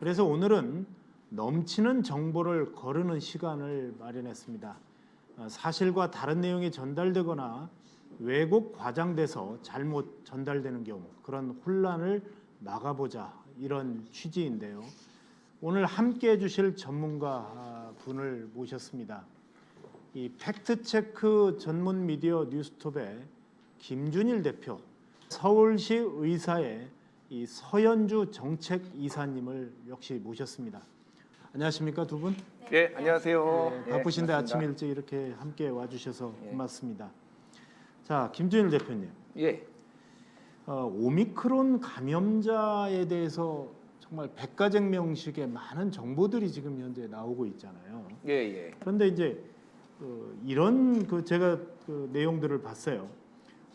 그래서 오늘은 넘치는 정보를 거르는 시간을 마련했습니다. 사실과 다른 내용이 전달되거나 왜곡 과장돼서 잘못 전달되는 경우 그런 혼란을 막아보자 이런 취지인데요. 오늘 함께해 주실 전문가 분을 모셨습니다. 이 팩트체크 전문 미디어 뉴스톱의 김준일 대표, 서울시 의사의 이 서현주 정책이사님을 역시 모셨습니다. 안녕하십니까 두 분? 네, 안녕하세요. 네, 바쁘신데 반갑습니다. 아침 일찍 이렇게 함께 와주셔서 예. 고맙습니다. 자, 김준일 대표님, 예, 오미크론 감염자에 대해서 정말 백가쟁명식의 많은 정보들이 지금 현재 나오고 있잖아요. 예, 예. 그런데 이제 이런 제가 내용들을 봤어요.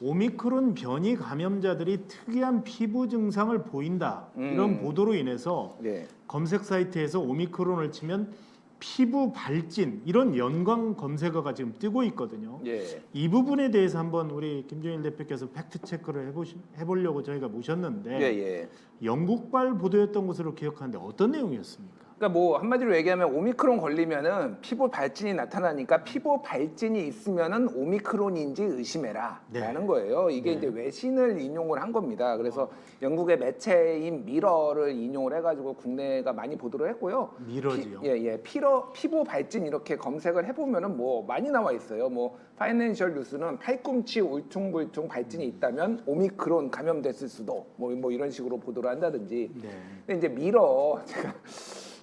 오미크론 변이 감염자들이 특이한 피부 증상을 보인다 이런 보도로 인해서 네. 검색 사이트에서 오미크론을 치면 피부 발진 이런 연관 검색어가 지금 뜨고 있거든요. 예. 이 부분에 대해서 한번 우리 김준일 대표께서 팩트 체크를 해보려고 저희가 모셨는데 예, 예. 영국발 보도였던 것으로 기억하는데 어떤 내용이었습니까? 그러니까 뭐 한마디로 얘기하면 오미크론 걸리면은 피부 발진이 나타나니까 피부 발진이 있으면은 오미크론인지 의심해라라는 네. 거예요. 이게 네. 이제 외신을 인용을 한 겁니다. 그래서 영국의 매체인 미러를 인용을 해가지고 국내가 많이 보도를 했고요. 미러지요? 예. 피부 발진 이렇게 검색을 해보면은 뭐 많이 나와 있어요. 뭐 파이낸셜 뉴스는 팔꿈치 울퉁불퉁 발진이 있다면 오미크론 감염됐을 수도 뭐 이런 식으로 보도를 한다든지. 네. 근데 이제 미러 제가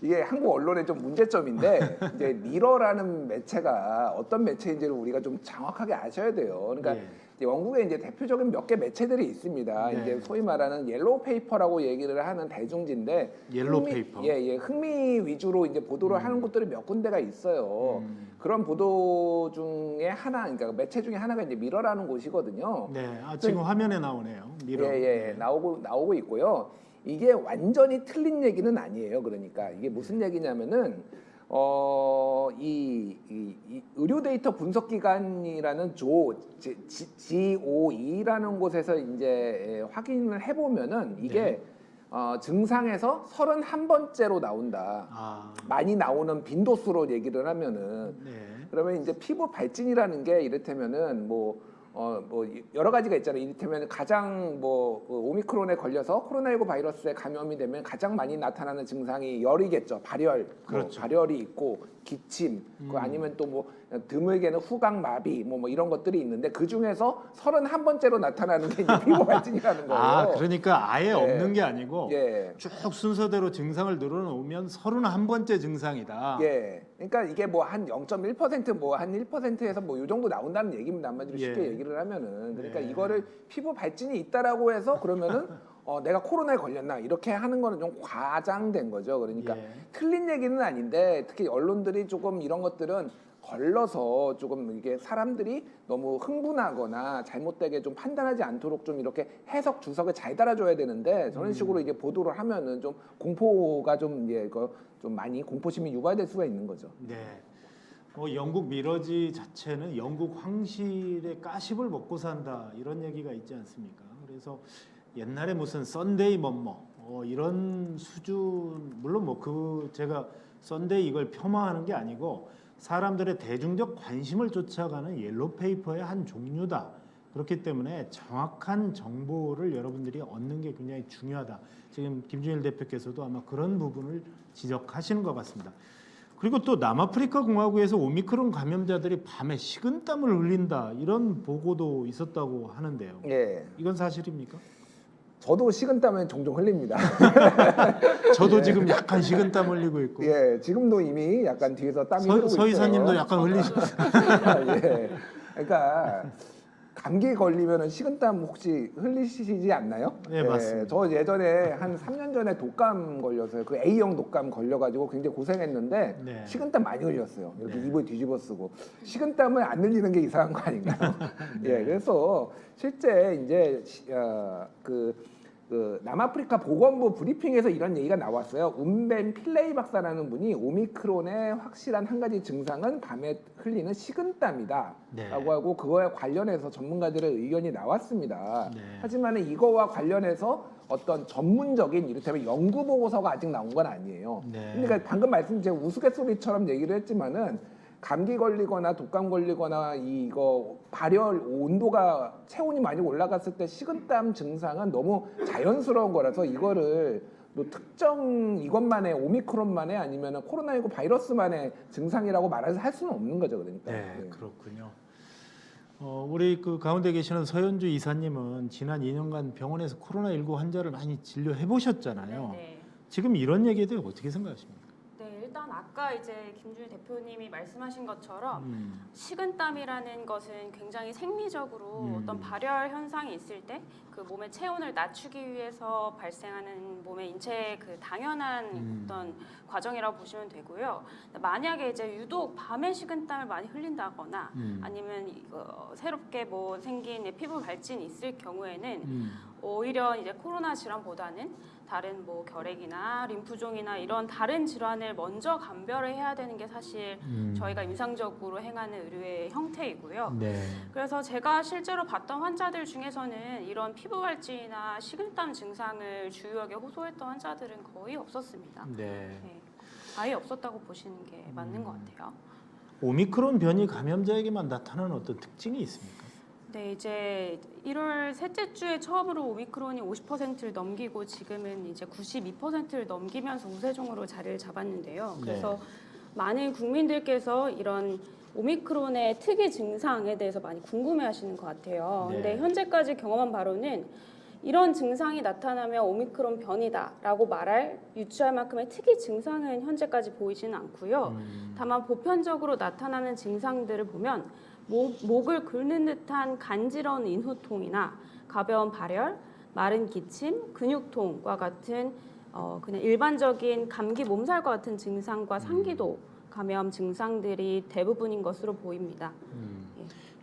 이게 한국 언론의 좀 문제점인데 이제 미러라는 매체가 어떤 매체인지를 우리가 좀 정확하게 아셔야 돼요. 그러니까 예. 이제 영국에 이제 대표적인 몇 개 매체들이 있습니다. 네. 이제 소위 말하는 옐로우 페이퍼라고 얘기를 하는 대중지인데 옐로우 페이퍼. 예, 흥미 위주로 이제 보도를 하는 곳들이 몇 군데가 있어요. 그런 보도 중에 하나, 그러니까 매체 중에 하나가 이제 미러라는 곳이거든요. 네, 지금 화면에 나오네요. 미러. 예, 나오고 있고요. 이게 완전히 틀린 얘기는 아니에요. 그러니까 이게 무슨 얘기냐면은 이 의료 데이터 분석 기관이라는 GOE라는 곳에서 이제 확인을 해보면은 이게 증상에서 31번째로 나온다. 많이 나오는 빈도수로 얘기를 하면은 네. 그러면 이제 피부 발진이라는 게 이를테면은 뭐 여러 가지가 있잖아요. 이를테면 가장 그 오미크론에 걸려서 코로나19 바이러스에 감염이 되면 가장 많이 나타나는 증상이 열이겠죠. 발열, 그렇죠. 발열이 있고 기침, 아니면 또 뭐 드물게는 후각마비 뭐 이런 것들이 있는데 그 중에서 31번째로 나타나는 게 이제 피부 발진이라는 거예요. 그러니까 아예 없는 게 아니고 예. 쭉 순서대로 증상을 늘어놓으면 31번째 증상이다. 예. 그러니까 이게 뭐 한 0.1% 뭐 한 1%에서 뭐 요 정도 나온다는 얘기입니다. 한마디로 쉽게 예. 얘기를 하면은. 그러니까 네. 이거를 피부 발진이 있다라고 해서 그러면은 내가 코로나에 걸렸나 이렇게 하는 거는 좀 과장된 거죠. 그러니까 예. 틀린 얘기는 아닌데 특히 언론들이 조금 이런 것들은 걸러서 조금 이게 사람들이 너무 흥분하거나 잘못되게 좀 판단하지 않도록 좀 이렇게 해석 주석을 잘 달아줘야 되는데 저런 식으로 이게 보도를 하면은 좀 공포가 좀 좀 많이 공포심이 유발될 수가 있는 거죠. 네. 영국 미러지 자체는 영국 황실의 가십을 먹고 산다 이런 얘기가 있지 않습니까? 그래서 옛날에 무슨 썬데이 뭐뭐 이런 수준 물론 제가 썬데이 이걸 폄하하는 게 아니고 사람들의 대중적 관심을 쫓아가는 옐로우 페이퍼의 한 종류다. 그렇기 때문에 정확한 정보를 여러분들이 얻는 게 굉장히 중요하다. 지금 김준일 대표께서도 아마 그런 부분을 지적하시는 것 같습니다. 그리고 또 남아프리카 공화국에서 오미크론 감염자들이 밤에 식은땀을 흘린다 이런 보고도 있었다고 하는데요. 예. 이건 사실입니까? 저도 식은땀은 종종 흘립니다. 저도 지금 약간 식은땀 흘리고 있고. 예, 지금도 이미 약간 뒤에서 땀이 흐르고 있어요. 서 이사님도 약간 흘리시죠. 예. 그러니까 감기 걸리면은 식은땀 혹시 흘리시지 않나요? 네, 맞습니다. 저 예전에 한 3년 전에 독감 걸려서요. 그 A형 독감 걸려가지고 굉장히 고생했는데 네. 식은땀 많이 흘렸어요. 이렇게 네. 입을 뒤집어 쓰고 식은땀을 안 흘리는 게 이상한 거 아닌가요? 예, 그래서 실제 이제 그 남아프리카 보건부 브리핑에서 이런 얘기가 나왔어요. 운벤 필레이 박사라는 분이 오미크론의 확실한 한 가지 증상은 밤에 흘리는 식은땀이다 라고 하고 그거에 관련해서 전문가들의 의견이 나왔습니다. 네. 하지만 이거와 관련해서 어떤 전문적인 이를테면 연구 보고서가 아직 나온 건 아니에요. 네. 그러니까 방금 말씀 제가 우스갯소리처럼 얘기를 했지만은 감기 걸리거나 독감 걸리거나 이거 발열 온도가 체온이 많이 올라갔을 때 식은땀 증상은 너무 자연스러운 거라서 이거를 뭐 특정 이것만의 오미크론만의 아니면 코로나19 바이러스만의 증상이라고 할 수는 없는 거죠, 그러니까. 네, 그렇군요. 우리 그 가운데 계시는 서현주 이사님은 지난 2년간 병원에서 코로나19 환자를 많이 진료해 보셨잖아요. 네. 지금 이런 얘기에 대해 어떻게 생각하십니까? 네, 일단 아까 이제 김준일 대표님이 말씀하신 것처럼 식은땀이라는 것은 굉장히 생리적으로 어떤 발열 현상이 있을 때 그 몸의 체온을 낮추기 위해서 발생하는 몸의 인체의 그 당연한 어떤 과정이라고 보시면 되고요. 만약에 이제 유독 밤에 식은땀을 많이 흘린다거나 아니면 이거 새롭게 뭐 생긴 피부 발진이 있을 경우에는 오히려 이제 코로나 질환보다는 다른 뭐 결핵이나 림프종이나 이런 다른 질환을 먼저 감별을 해야 되는 게 사실 저희가 임상적으로 행하는 의료의 형태이고요. 네. 그래서 제가 실제로 봤던 환자들 중에서는 이런 피부 발진이나 식은땀 증상을 주요하게 호소했던 환자들은 거의 없었습니다. 네. 네, 아예 없었다고 보시는 게 맞는 것 같아요. 오미크론 변이 감염자에게만 나타나는 어떤 특징이 있습니까? 네, 이제 1월 셋째 주에 처음으로 오미크론이 50%를 넘기고 지금은 이제 92%를 넘기면서 우세종으로 자리를 잡았는데요. 그래서 많은 국민들께서 이런 오미크론의 특이 증상에 대해서 많이 궁금해하시는 것 같아요. 네. 근데 현재까지 경험한 바로는 이런 증상이 나타나면 오미크론 변이다라고 유추할 만큼의 특이 증상은 현재까지 보이지는 않고요. 다만 보편적으로 나타나는 증상들을 보면 목을 긁는 듯한 간지러운 인후통이나 가벼운 발열, 마른 기침, 근육통과 같은 그냥 일반적인 감기 몸살과 같은 증상과 상기도 감염 증상들이 대부분인 것으로 보입니다.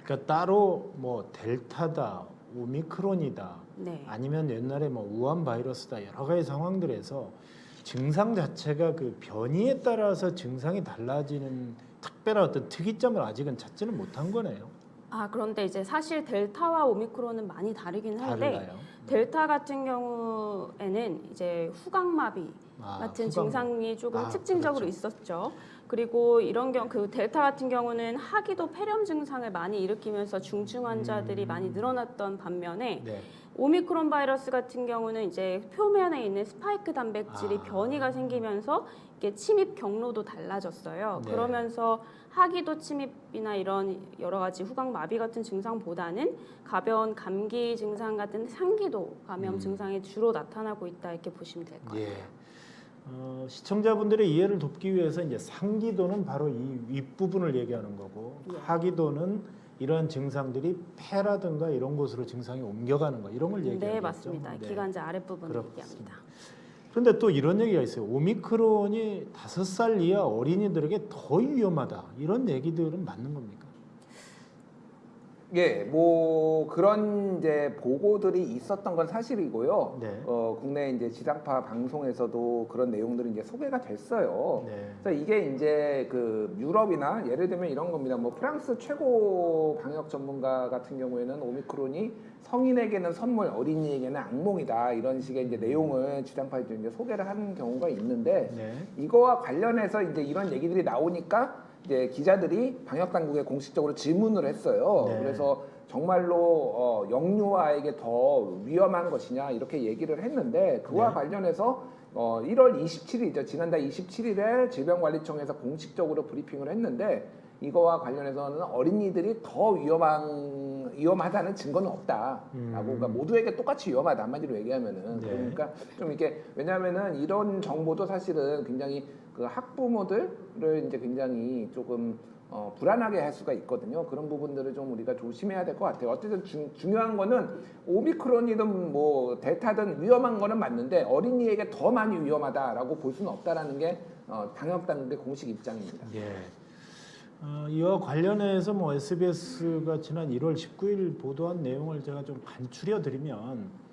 그러니까 따로 뭐 델타다, 오미크론이다, 네. 아니면 옛날에 뭐 우한 바이러스다 여러 가지 상황들에서 증상 자체가 그 변이에 따라서 증상이 달라지는 특별한 어떤 특이점을 아직은 찾지는 못한 거네요. 그런데 이제 사실 델타와 오미크론은 많이 다르긴 한데 달라요. 델타 같은 경우에는 이제 후각마비 같은 후각마비. 증상이 조금 특징적으로 그렇죠. 있었죠. 그리고 이런 경우 그 델타 같은 경우는 하기도 폐렴 증상을 많이 일으키면서 중증 환자들이 많이 늘어났던 반면에 네. 오미크론 바이러스 같은 경우는 이제 표면에 있는 스파이크 단백질이 아. 변이가 생기면서 이게 침입 경로도 달라졌어요. 네. 그러면서 하기도 침입이나 이런 여러 가지 후각 마비 같은 증상보다는 가벼운 감기 증상 같은 상기도 감염 증상이 주로 나타나고 있다 이렇게 보시면 될 것 같아요. 예. 시청자분들의 이해를 돕기 위해서 이제 상기도는 바로 이 윗부분을 얘기하는 거고 예. 하기도는 이러한 증상들이 폐라든가 이런 곳으로 증상이 옮겨가는 거 이런 걸 얘기하죠. 네, 맞습니다. 기관지 아랫부분을 그렇습니다. 얘기합니다. 그런데 또 이런 얘기가 있어요. 오미크론이 5살 이하 어린이들에게 더 위험하다. 이런 얘기들은 맞는 겁니까? 예, 뭐 그런 이제 보고들이 있었던 건 사실이고요. 네. 국내 이제 지상파 방송에서도 그런 내용들이 이제 소개가 됐어요. 네. 그래서 이게 이제 그 유럽이나 예를 들면 이런 겁니다. 뭐 프랑스 최고 방역 전문가 같은 경우에는 오미크론이 성인에게는 선물, 어린이에게는 악몽이다 이런 식의 이제 내용을 지상파에서 이제 소개를 하는 경우가 있는데 네. 이거와 관련해서 이제 이런 얘기들이 나오니까 이제 기자들이 방역 당국에 공식적으로 질문을 했어요. 네. 그래서 정말로 영유아에게 더 위험한 것이냐 이렇게 얘기를 했는데 그와 네. 관련해서 1월 27일이죠. 지난달 27일에 질병관리청에서 공식적으로 브리핑을 했는데 이거와 관련해서는 어린이들이 더 위험하다는 증거는 없다라고 그러니까 모두에게 똑같이 위험하다 한마디로 얘기하면은 네. 그러니까 좀 이렇게 왜냐하면은 이런 정보도 사실은 굉장히 그 학부모들을 이제 굉장히 조금 불안하게 할 수가 있거든요. 그런 부분들을 좀 우리가 조심해야 될 것 같아요. 어쨌든 중요한 거는 오미크론이든 뭐 델타든 위험한 거는 맞는데 어린이에게 더 많이 위험하다라고 볼 수는 없다라는 게 방역 당국의 공식 입장입니다. 예. 이와 관련해서 뭐 SBS가 지난 1월 19일 보도한 내용을 제가 좀 간추려 드리면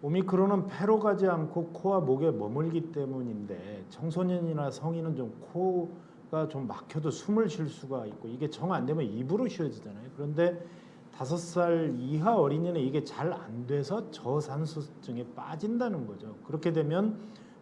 오미크론은 폐로 가지 않고 코와 목에 머물기 때문인데 청소년이나 성인은 좀 코가 좀 막혀도 숨을 쉴 수가 있고 이게 정 안 되면 입으로 쉬어지잖아요. 그런데 5살 이하 어린이는 이게 잘 안 돼서 저산소증에 빠진다는 거죠. 그렇게 되면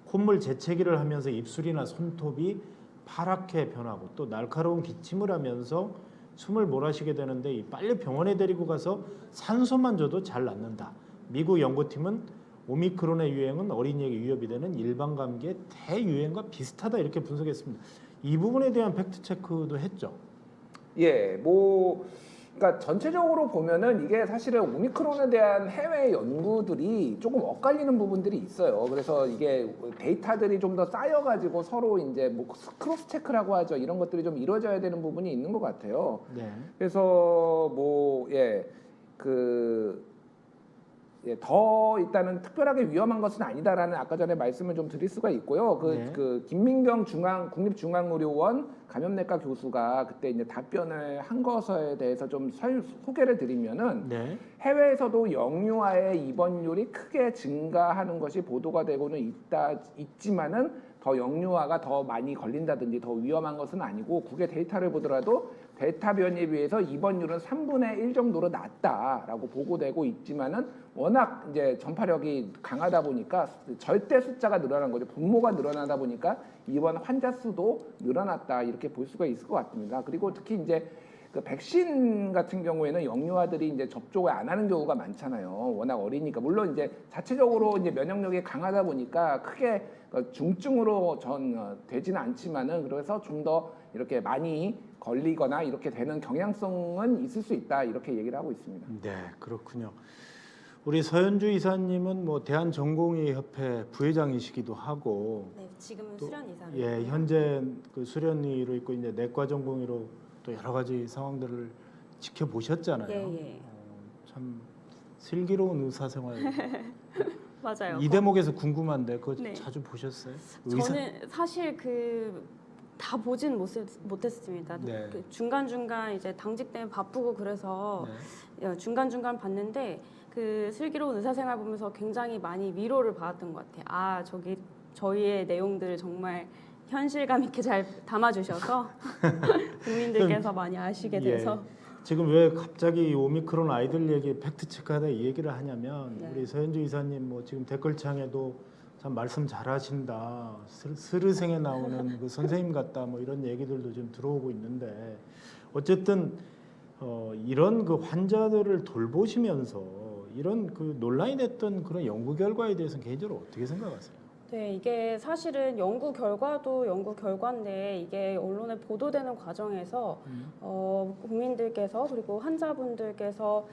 콧물 재채기를 하면서 입술이나 손톱이 파랗게 변하고 또 날카로운 기침을 하면서 숨을 몰아쉬게 되는데 빨리 병원에 데리고 가서 산소만 줘도 잘 낫는다. 미국 연구팀은 오미크론의 유행은 어린이에게 위협이 되는 일반 감기의 대유행과 비슷하다 이렇게 분석했습니다. 이 부분에 대한 팩트 체크도 했죠. 예, 그러니까 전체적으로 보면은 이게 사실은 오미크론에 대한 해외 연구들이 조금 엇갈리는 부분들이 있어요. 그래서 이게 데이터들이 좀 더 쌓여가지고 서로 이제 뭐 크로스 체크라고 하죠. 이런 것들이 좀 이루어져야 되는 부분이 있는 것 같아요. 네. 그래서 더 일단은 특별하게 위험한 것은 아니다라는 아까 전에 말씀을 좀 드릴 수가 있고요. 네. 그 김민경 국립중앙의료원 감염내과 교수가 그때 이제 답변을 한 것에 대해서 좀 소개를 드리면은 네. 해외에서도 영유아의 입원율이 크게 증가하는 것이 보도가 되고는 있지만은 더 영유아가 더 많이 걸린다든지 더 위험한 것은 아니고 국외 데이터를 보더라도 델타 변이에 비해서 입원율은 3분의 1 정도로 낮다라고 보고되고 있지만은 워낙 이제 전파력이 강하다 보니까 절대 숫자가 늘어난 거죠. 분모가 늘어나다 보니까 입원 환자 수도 늘어났다 이렇게 볼 수가 있을 것 같습니다. 그리고 특히 이제 그 백신 같은 경우에는 영유아들이 이제 접종을 안 하는 경우가 많잖아요. 워낙 어리니까 물론 이제 자체적으로 이제 면역력이 강하다 보니까 크게 중증으로 되지는 않지만은 그래서 좀 더 이렇게 많이 걸리거나 이렇게 되는 경향성은 있을 수 있다 이렇게 얘기를 하고 있습니다. 네, 그렇군요. 우리 서현주 이사님은 뭐 대한전공의협회 부회장이시기도 하고, 네, 지금은 또, 수련 이사로. 예, 현재 그 수련의로 있고 이제 내과 전공의로 또 여러 가지 상황들을 지켜보셨잖아요. 예. 참 슬기로운 의사생활. 맞아요. 이 대목에서 궁금한데 그거 네. 자주 보셨어요? 저는 사실 다 보진 못했습니다. 네. 그 중간중간 이제 당직 때문에 바쁘고 그래서 네. 중간중간 봤는데 그 슬기로운 의사생활 보면서 굉장히 많이 위로를 받았던 것 같아요. 저희의 내용들을 정말 현실감 있게 잘 담아주셔서 국민들께서 많이 아시게 돼서. 지금 왜 갑자기 오미크론 아이들 얘기 팩트 체크하다 이 얘기를 하냐면 네. 우리 서현주 이사님 뭐 지금 댓글창에도 참 말씀 잘하신다, 스르생에 나오는 그 선생님 같다, 뭐 이런 얘기들도 좀 들어오고 있는데 어쨌든 이런 그 환자들을 돌보시면서 이런 그 논란이 됐던 그런 연구 결과에 대해서는 개인적으로 어떻게 생각하세요? 네, 이게 사실은 연구 결과도 연구 결과인데 이게 언론에 보도되는 과정에서 국민들께서 그리고 환자분들께서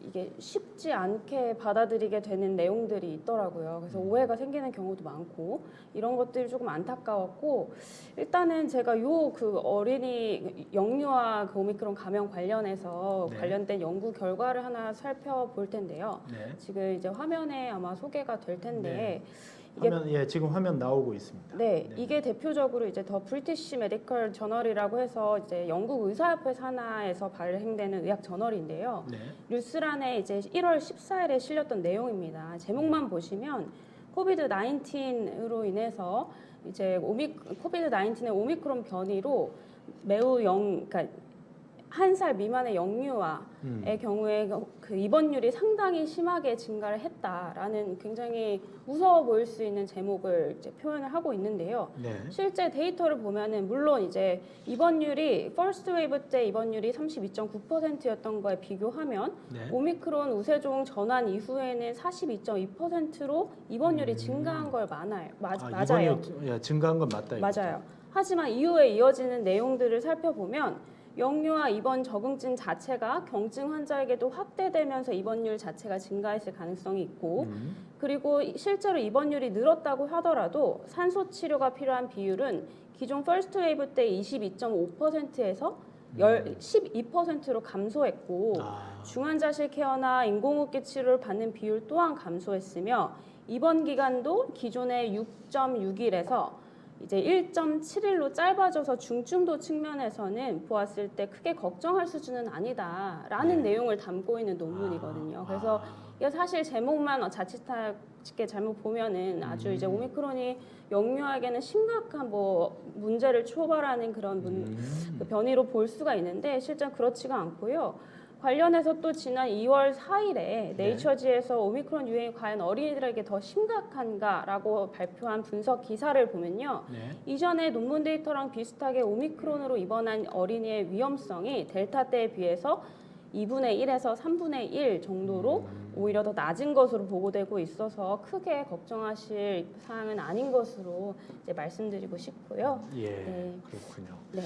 이게 쉽지 않게 받아들이게 되는 내용들이 있더라고요. 그래서 오해가 생기는 경우도 많고 이런 것들이 조금 안타까웠고 일단은 제가 그 어린이 영유아 그 오미크론 감염 관련해서 네. 관련된 연구 결과를 하나 살펴볼 텐데요. 네. 지금 이제 화면에 아마 소개가 될 텐데 지금 화면 나오고 있습니다. 네, 이게 대표적으로 이제 더 브리티시 메디컬 저널이라고 해서 이제 영국 의사협회 산하에서 발행되는 의학 저널인데요. 네. 뉴스란에 이제 1월 14일에 실렸던 내용입니다. 제목만 보시면 코비드 19으로 인해서 이제 코비드 19의 오미크론 변이로 매우 그러니까 1살 미만의 영유아의 경우에 그 입원율이 상당히 심하게 증가를 했다라는 굉장히 무서워 보일 수 있는 제목을 이제 표현을 하고 있는데요. 네. 실제 데이터를 보면은 물론 이제 입원율이 퍼스트 웨이브 때 입원율이 32.9%였던 거에 비교하면 네. 오미크론 우세종 전환 이후에는 42.2%로 입원율이 증가한 걸 맞아요. 입원율 증가한 건 맞다. 이거죠? 맞아요. 하지만 이후에 이어지는 내용들을 살펴보면 영유아 입원 적응증 자체가 경증 환자에게도 확대되면서 입원율 자체가 증가했을 가능성이 있고 그리고 실제로 입원율이 늘었다고 하더라도 산소 치료가 필요한 비율은 기존 퍼스트 웨이브 때 22.5%에서 12%로 감소했고 중환자실 케어나 인공호흡기 치료를 받는 비율 또한 감소했으며 입원 기간도 기존의 6.6일에서 이제 1.7일로 짧아져서 중증도 측면에서는 보았을 때 크게 걱정할 수준은 아니다라는 내용을 담고 있는 논문이거든요. 그래서 이게 사실 제목만 자칫하게 잘못 보면은 아주 이제 오미크론이 영유아에게는 심각한 뭐 문제를 초발하는 그런 그 변이로 볼 수가 있는데 실제 그렇지가 않고요. 관련해서 또 지난 2월 4일에 네이처지에서 오미크론 유행이 과연 어린이들에게 더 심각한가라고 발표한 분석 기사를 보면요. 네. 이전에 논문 데이터랑 비슷하게 오미크론으로 입원한 어린이의 위험성이 델타 때에 비해서 2분의 1에서 3분의 1 정도로 오히려 더 낮은 것으로 보고되고 있어서 크게 걱정하실 사항은 아닌 것으로 이제 말씀드리고 싶고요. 예, 네. 그렇군요. 네.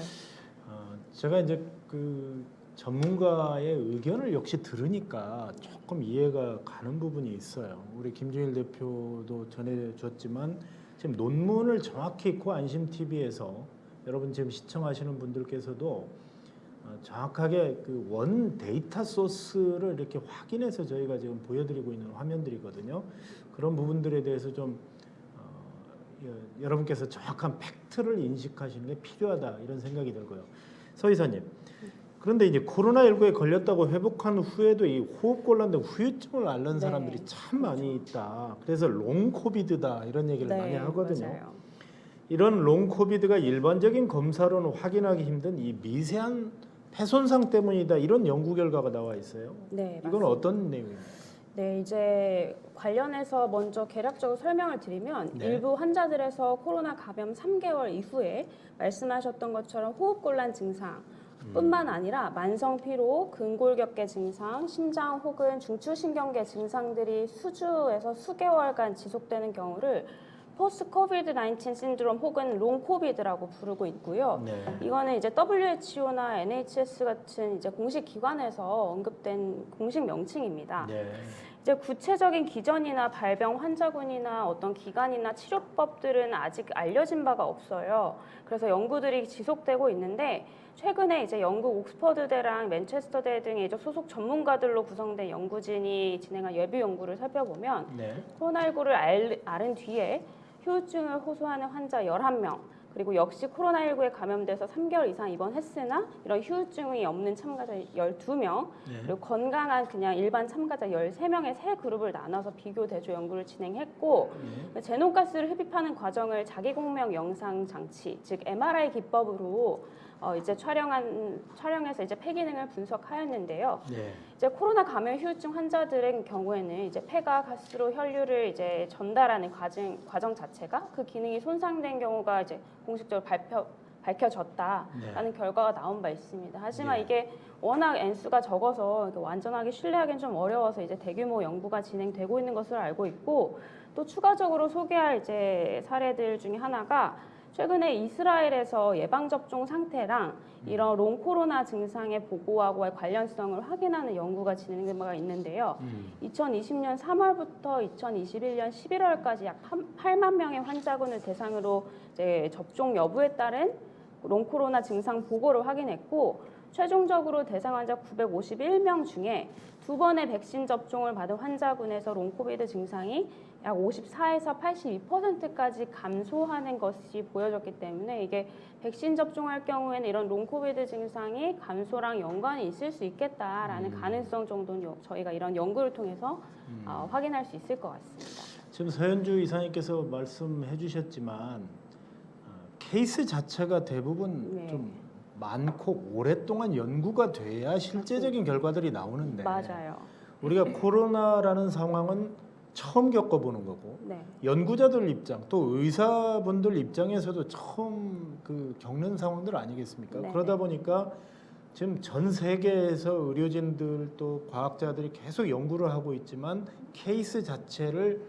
제가 이제 그 전문가의 의견을 역시 들으니까 조금 이해가 가는 부분이 있어요. 우리 김준일 대표도 전해줬지만 지금 논문을 정확히 있고 안심 TV에서 여러분 지금 시청하시는 분들께서도 정확하게 그 원 데이터 소스를 이렇게 확인해서 저희가 지금 보여드리고 있는 화면들이거든요. 그런 부분들에 대해서 좀 여러분께서 정확한 팩트를 인식하시는 게 필요하다 이런 생각이 들고요. 서 이사님, 그런데 이제 코로나19에 걸렸다고 회복한 후에도 이 호흡곤란 등 후유증을 앓는 사람들이 참 많이 있다. 그래서 롱 코비드다 이런 얘기를 많이 하거든요. 맞아요. 이런 롱 코비드가 일반적인 검사로는 확인하기 힘든 이 미세한 폐손상 때문이다 이런 연구 결과가 나와 있어요. 네, 이건 어떤 내용입니까? 네, 이제 관련해서 먼저 개략적으로 설명을 드리면 네. 일부 환자들에서 코로나 감염 3개월 이후에 말씀하셨던 것처럼 호흡곤란 증상 뿐만 아니라 만성 피로, 근골격계 증상, 심장 혹은 중추신경계 증상들이 수주에서 수개월간 지속되는 경우를 포스트 코비드 19 신드롬 혹은 롱 코비드라고 부르고 있고요. 네. 이거는 이제 WHO나 NHS 같은 이제 공식 기관에서 언급된 공식 명칭입니다. 네. 이제 구체적인 기전이나 발병 환자군이나 어떤 기간이나 치료법들은 아직 알려진 바가 없어요. 그래서 연구들이 지속되고 있는데 최근에 이제 영국 옥스퍼드대랑 맨체스터대 등의 이제 소속 전문가들로 구성된 연구진이 진행한 예비 연구를 살펴보면 네. 코로나19를 앓은 뒤에 후유증을 호소하는 환자 11명, 그리고 역시 코로나19에 감염돼서 3개월 이상 입원했으나 이런 후유증이 없는 참가자 12명, 네. 그리고 건강한 그냥 일반 참가자 13명의 세 그룹을 나눠서 비교 대조 연구를 진행했고 네. 제노가스를 흡입하는 과정을 자기공명 영상 장치, 즉 MRI 기법으로 이제 촬영해서 이제 폐 기능을 분석하였는데요. 네. 이제 코로나 감염 후유증 환자들의 경우에는 이제 폐가 가스로 혈류를 이제 전달하는 과정 자체가 그 기능이 손상된 경우가 이제 공식적으로 밝혀졌다라는 결과가 나온 바 있습니다. 하지만 네. 이게 워낙 N수가 적어서 이렇게 완전하게 신뢰하기는 좀 어려워서 이제 대규모 연구가 진행되고 있는 것으로 알고 있고 또 추가적으로 소개할 이제 사례들 중에 하나가 최근에 이스라엘에서 예방접종 상태랑 이런 롱 코로나 증상의 보고하고의 관련성을 확인하는 연구가 진행된 바가 있는데요. 2020년 3월부터 2021년 11월까지 약 8만 명의 환자군을 대상으로 이제 접종 여부에 따른 롱 코로나 증상 보고를 확인했고 최종적으로 대상 환자 951명 중에 2번의 백신 접종을 받은 환자군에서 롱 코비드 증상이 약 54에서 82%까지 감소하는 것이 보여졌기 때문에 이게 백신 접종할 경우에는 이런 롱 코비드 증상이 감소랑 연관이 있을 수 있겠다라는 가능성 정도는 저희가 이런 연구를 통해서 확인할 수 있을 것 같습니다. 지금 서현주 이사님께서 말씀해 주셨지만 케이스 자체가 대부분 네. 좀 많고 오랫동안 연구가 돼야 실제적인 결과들이 나오는데 맞아요. 우리가 코로나라는 상황은 처음 겪어보는 거고 네. 연구자들 입장 또 의사분들 입장에서도 처음 그 겪는 상황들 아니겠습니까? 네. 그러다 보니까 지금 전 세계에서 의료진들 또 과학자들이 계속 연구를 하고 있지만 케이스 자체를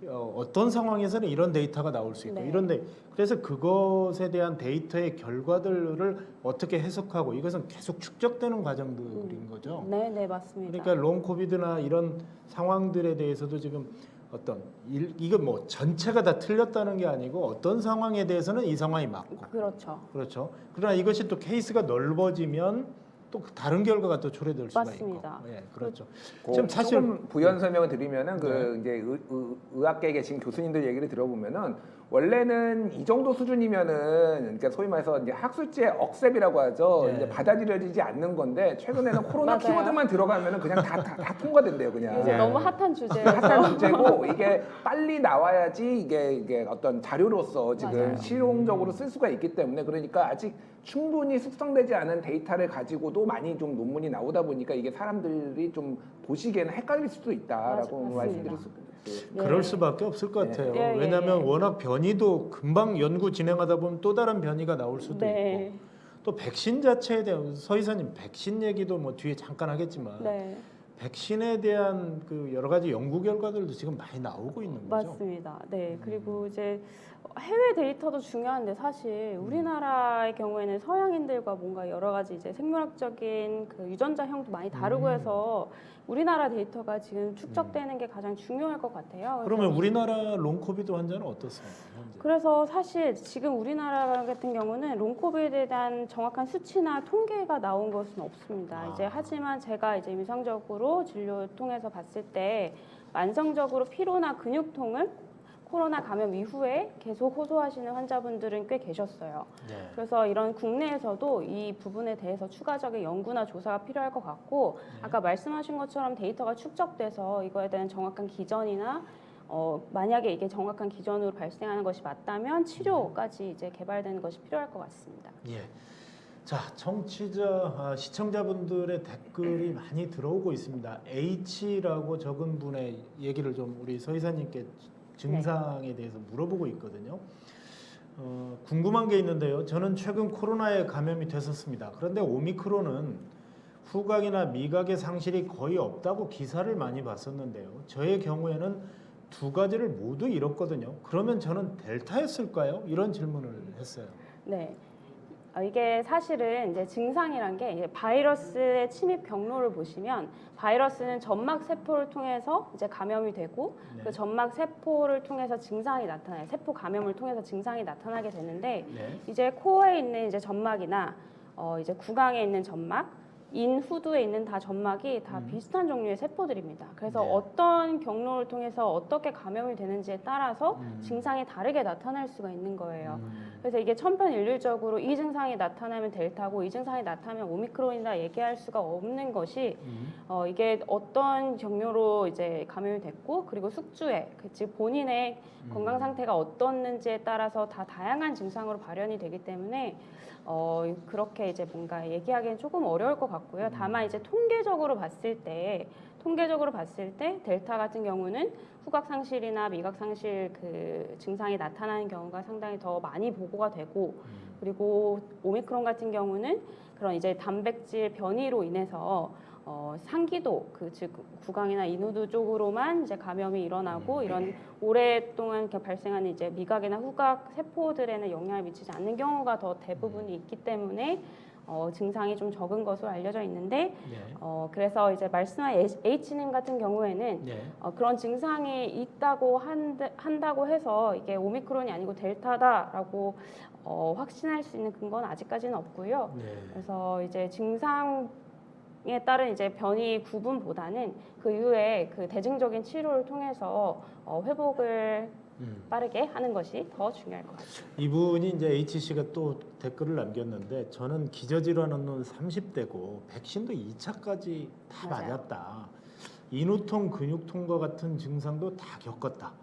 어떤 상황에서는 이런 데이터가 나올 수 있고 네. 이런데 그래서 그것에 대한 데이터의 결과들을 어떻게 해석하고 이것은 계속 축적되는 과정들인 거죠. 네, 네, 맞습니다. 그러니까 롱 코비드나 이런 상황들에 대해서도 지금 어떤 이거 뭐 전체가 다 틀렸다는 게 아니고 어떤 상황에 대해서는 이 상황이 맞고 그렇죠. 그렇죠. 그러나 이것이 또 케이스가 넓어지면 또 다른 결과가 또 초래될 수가 맞습니다. 있고. 예, 그렇죠. 지금 사실 조금 부연 설명을 드리면은 네. 그 이제 의학계에 계신 교수님들 얘기를 들어보면은 원래는 이 정도 수준이면은 그러니까 소위 말해서 이제 학술지의 억셉이라고 하죠. 네. 이제 받아들여지지 않는 건데 최근에는 코로나 맞아요. 키워드만 들어가면은 그냥 다 통과된대요, 그냥. 요새 네. 너무 핫한 주제예요. 핫한 주제고 이게 빨리 나와야지 이게 어떤 자료로서 지금 맞아요. 실용적으로 쓸 수가 있기 때문에 그러니까 아직 충분히 숙성되지 않은 데이터를 가지고도 많이 좀 논문이 나오다 보니까 이게 사람들이 좀 보시기에는 헷갈릴 수도 있다라고 맞습니다. 말씀드릴 수 있어요. 그럴 수밖에 없을 것 같아요. 예, 예, 왜냐하면 예. 워낙 변이도 금방 연구 진행하다 보면 또 다른 변이가 나올 수도 네. 있고 또 백신 자체에 대한 서 이사님 백신 얘기도 뭐 뒤에 잠깐 하겠지만 네. 백신에 대한 그 여러 가지 연구 결과들도 지금 많이 나오고 있는 거죠. 맞습니다. 네. 그리고 이제 해외 데이터도 중요한데 사실 우리나라의 경우에는 서양인들과 뭔가 여러 가지 이제 생물학적인 그 유전자형도 많이 다르고 해서 우리나라 데이터가 지금 축적되는 게 가장 중요할 것 같아요. 그러면 우리나라 롱코비드 환자는 어떻습니까? 현재? 그래서 사실 지금 우리나라 같은 경우는 롱코비드에 대한 정확한 수치나 통계가 나온 것은 없습니다. 이제 하지만 제가 이제 임상적으로 진료 통해서 봤을 때 만성적으로 피로나 근육통을 코로나 감염 이후에 계속 호소하시는 환자분들은 꽤 계셨어요. 네. 그래서 이런 국내에서도 이 부분에 대해서 추가적인 연구나 조사가 필요할 것 같고 아까 말씀하신 것처럼 데이터가 축적돼서 이거에 대한 정확한 기전이나 만약에 이게 정확한 기전으로 발생하는 것이 맞다면 치료까지 이제 개발되는 것이 필요할 것 같습니다. 예. 자, 시청자분들의 댓글이 많이 들어오고 있습니다. H라고 적은 분의 얘기를 좀 우리 서 이사님께 증상에 대해서 물어보고 있거든요. 궁금한 게 있는데요. 저는 최근 코로나에 감염이 됐었습니다. 그런데 오미크론은 후각이나 미각의 상실이 거의 없다고 기사를 많이 봤었는데요. 저의 경우에는 두 가지를 모두 잃었거든요. 그러면 저는 델타였을까요? 이런 질문을 했어요. 네. 이게 사실은 이제 증상이란 게 이제 바이러스의 침입 경로를 보시면 바이러스는 점막 세포를 통해서 이제 감염이 되고 네. 그 점막 세포를 통해서 증상이 나타나요. 세포 감염을 통해서 증상이 나타나게 되는데 네. 이제 코어에 있는 이제 점막이나 이제 구강에 있는 점막, 인 후두에 있는 다 점막이 다 비슷한 종류의 세포들입니다. 그래서 네. 어떤 경로를 통해서 어떻게 감염이 되는지에 따라서 증상이 다르게 나타날 수가 있는 거예요. 그래서 이게 천편일률적으로 이 증상이 나타나면 델타고 이 증상이 나타나면 오미크론이다 얘기할 수가 없는 것이 이게 어떤 경로로 이제 감염이 됐고 그리고 숙주에 즉 본인의 건강 상태가 어떻는지에 따라서 다 다양한 증상으로 발현이 되기 때문에 그렇게 이제 뭔가 얘기하기는 조금 어려울 것 같고요. 다만 이제 통계적으로 봤을 때 델타 같은 경우는 후각 상실이나 미각 상실 그 증상이 나타나는 경우가 상당히 더 많이 보고가 되고 그리고 오미크론 같은 경우는 그런 이제 단백질 변이로 인해서 상기도 즉 구강이나 인후두 쪽으로만 이제 감염이 일어나고 이런 오랫동안 이렇게 발생하는 이제 미각이나 후각 세포들에는 영향을 미치지 않는 경우가 더 대부분이 있기 때문에 증상이 좀 적은 것으로 알려져 있는데 네. 그래서 이제 말씀한 H님 같은 경우에는 네. 그런 증상이 있다고 한다고 해서 이게 오미크론이 아니고 델타다라고 확신할 수 있는 근거는 아직까지는 없고요. 네. 그래서 이제 증상에 따른 이제 변이 구분보다는 그 이후에 그 대증적인 치료를 통해서 회복을 빠르게 하는 것이 더 중요할 것 같습니다. 이분이 이제 H 씨가 또 댓글을 남겼는데 저는 기저질환은 30대고 백신도 2차까지 다 맞아요. 맞았다. 인후통, 근육통과 같은 증상도 다 겪었다.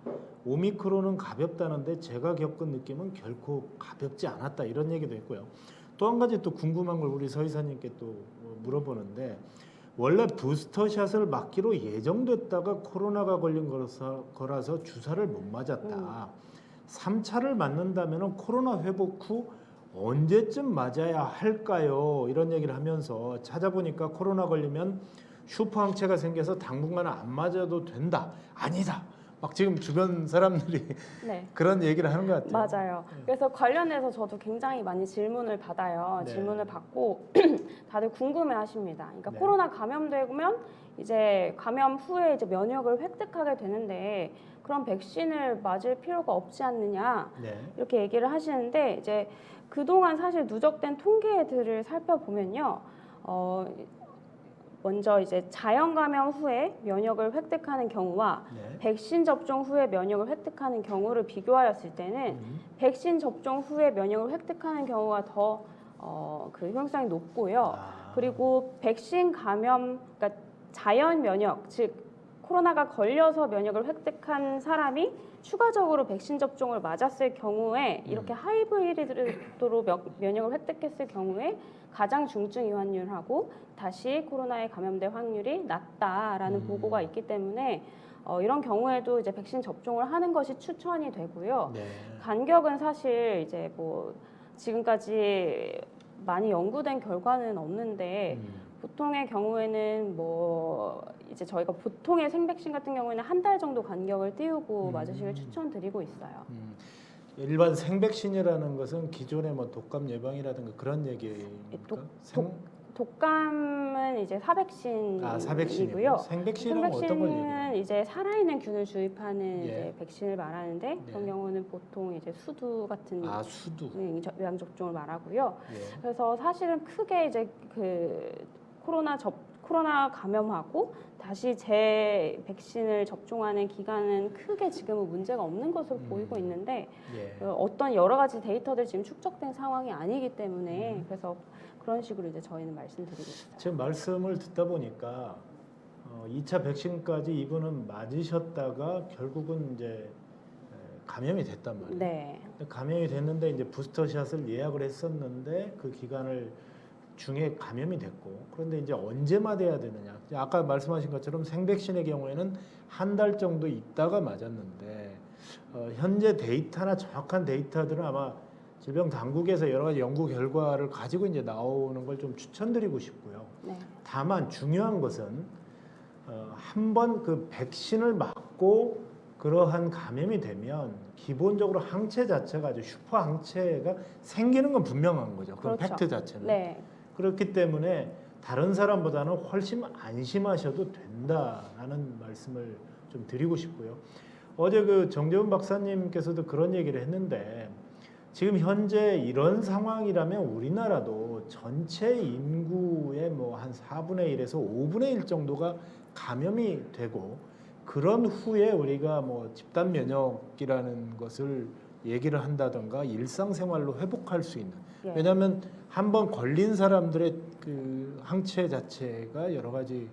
오미크론은 가볍다는데 제가 겪은 느낌은 결코 가볍지 않았다. 이런 얘기도 했고요. 또 한 가지 또 궁금한 걸 우리 서 이사님께 또 물어보는데 원래 부스터샷을 맞기로 예정됐다가 코로나가 걸린 거라서 주사를 못 맞았다. 3차를 맞는다면 코로나 회복 후 언제쯤 맞아야 할까요? 이런 얘기를 하면서 찾아보니까 코로나 걸리면 슈퍼항체가 생겨서 당분간 안 맞아도 된다. 아니다. 막 지금 주변 사람들이 네. 그런 얘기를 하는 것 같아요. 맞아요. 그래서 관련해서 저도 굉장히 많이 질문을 받아요. 네. 질문을 받고 다들 궁금해하십니다. 그러니까 네. 코로나 감염되면 이제 감염 후에 이제 면역을 획득하게 되는데 그런 백신을 맞을 필요가 없지 않느냐 네. 이렇게 얘기를 하시는데 이제 그동안 사실 누적된 통계들을 살펴보면요. 먼저 이제 자연 감염 후에 면역을 획득하는 경우와 네. 백신 접종 후에 면역을 획득하는 경우를 비교하였을 때는 백신 접종 후에 면역을 획득하는 경우가 더 그 효용성이 높고요. 그리고 백신 감염, 그러니까 자연 면역, 즉 코로나가 걸려서 면역을 획득한 사람이 추가적으로 백신 접종을 맞았을 경우에 이렇게 하이브리드로 면역을 획득했을 경우에 가장 중증 이완율하고 다시 코로나에 감염될 확률이 낮다라는 보고가 있기 때문에 이런 경우에도 이제 백신 접종을 하는 것이 추천이 되고요. 네. 간격은 사실 이제 뭐 지금까지 많이 연구된 결과는 없는데 보통의 경우에는 뭐 이제 저희가 보통의 생백신 같은 경우에는 한 달 정도 간격을 띄우고 맞으시길 추천드리고 있어요. 일반 생백신이라는 것은 기존의 뭐 독감 예방이라든가 그런 얘기입니까? 독감은 이제 사백신이고요. 사백신이고요. 생백신은 어떤 걸 얘기해요? 생백신은 이제 살아있는 균을 주입하는 예. 이제 백신을 말하는데 네. 그런 경우는 보통 이제 수두 같은 수두. 예방 접종을 말하고요. 예. 그래서 사실은 크게 이제 그 코로나 감염하고 다시 백신을 접종하는 기간은 크게 지금은 문제가 없는 것으로 보이고 있는데 예. 어떤 여러 가지 데이터들 지금 축적된 상황이 아니기 때문에 그래서 그런 식으로 이제 저희는 말씀드리고 있어요. 지금 말씀을 듣다 보니까 2차 백신까지 이분은 맞으셨다가 결국은 이제 감염이 됐단 말이에요. 네. 감염이 됐는데 이제 부스터샷을 예약을 했었는데 그 기간을 중에 감염이 됐고 그런데 이제 언제 맞아야 되느냐? 아까 말씀하신 것처럼 생백신의 경우에는 한 달 정도 있다가 맞았는데 현재 데이터나 정확한 데이터들은 아마 질병 당국에서 여러 가지 연구 결과를 가지고 이제 나오는 걸 좀 추천드리고 싶고요. 네. 다만 중요한 것은 한 번 그 백신을 맞고 그러한 감염이 되면 기본적으로 항체 자체가 아주 슈퍼 항체가 생기는 건 분명한 거죠. 그 그렇죠. 팩트 자체는. 네. 그렇기 때문에 다른 사람보다는 훨씬 안심하셔도 된다라는 말씀을 좀 드리고 싶고요. 어제 그 정재훈 박사님께서도 그런 얘기를 했는데 지금 현재 이런 상황이라면 우리나라도 전체 인구의 뭐 한 4분의 1에서 5분의 1 정도가 감염이 되고 그런 후에 우리가 뭐 집단 면역이라는 것을 얘기를 한다던가 일상생활로 회복할 수 있는 예. 왜냐하면 한번 걸린 사람들의 그 항체 자체가 여러 가지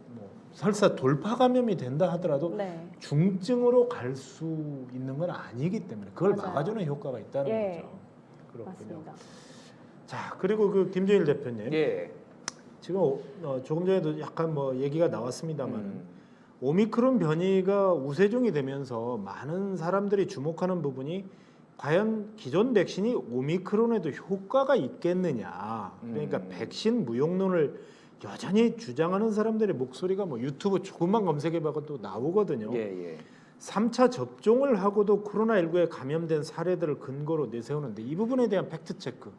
뭐 설사 돌파 감염이 된다 하더라도 네. 중증으로 갈 수 있는 건 아니기 때문에 그걸 맞아요. 막아주는 효과가 있다는 예. 거죠. 그렇군요. 맞습니다. 자 그리고 그 김종일 대표님 예. 지금 조금 전에도 약간 뭐 얘기가 나왔습니다만 오미크론 변이가 우세종이 되면서 많은 사람들이 주목하는 부분이 과연 기존 백신이 오미크론에도 효과가 있겠느냐. 그러니까 백신 무용론을 여전히 주장하는 사람들의 목소리가 뭐 유튜브 조금만 검색해봐도 또 나오거든요. 예. 3차 접종을 하고도 코로나19에 감염된 사례들을 근거로 내세우는데 이 부분에 대한 팩트 체크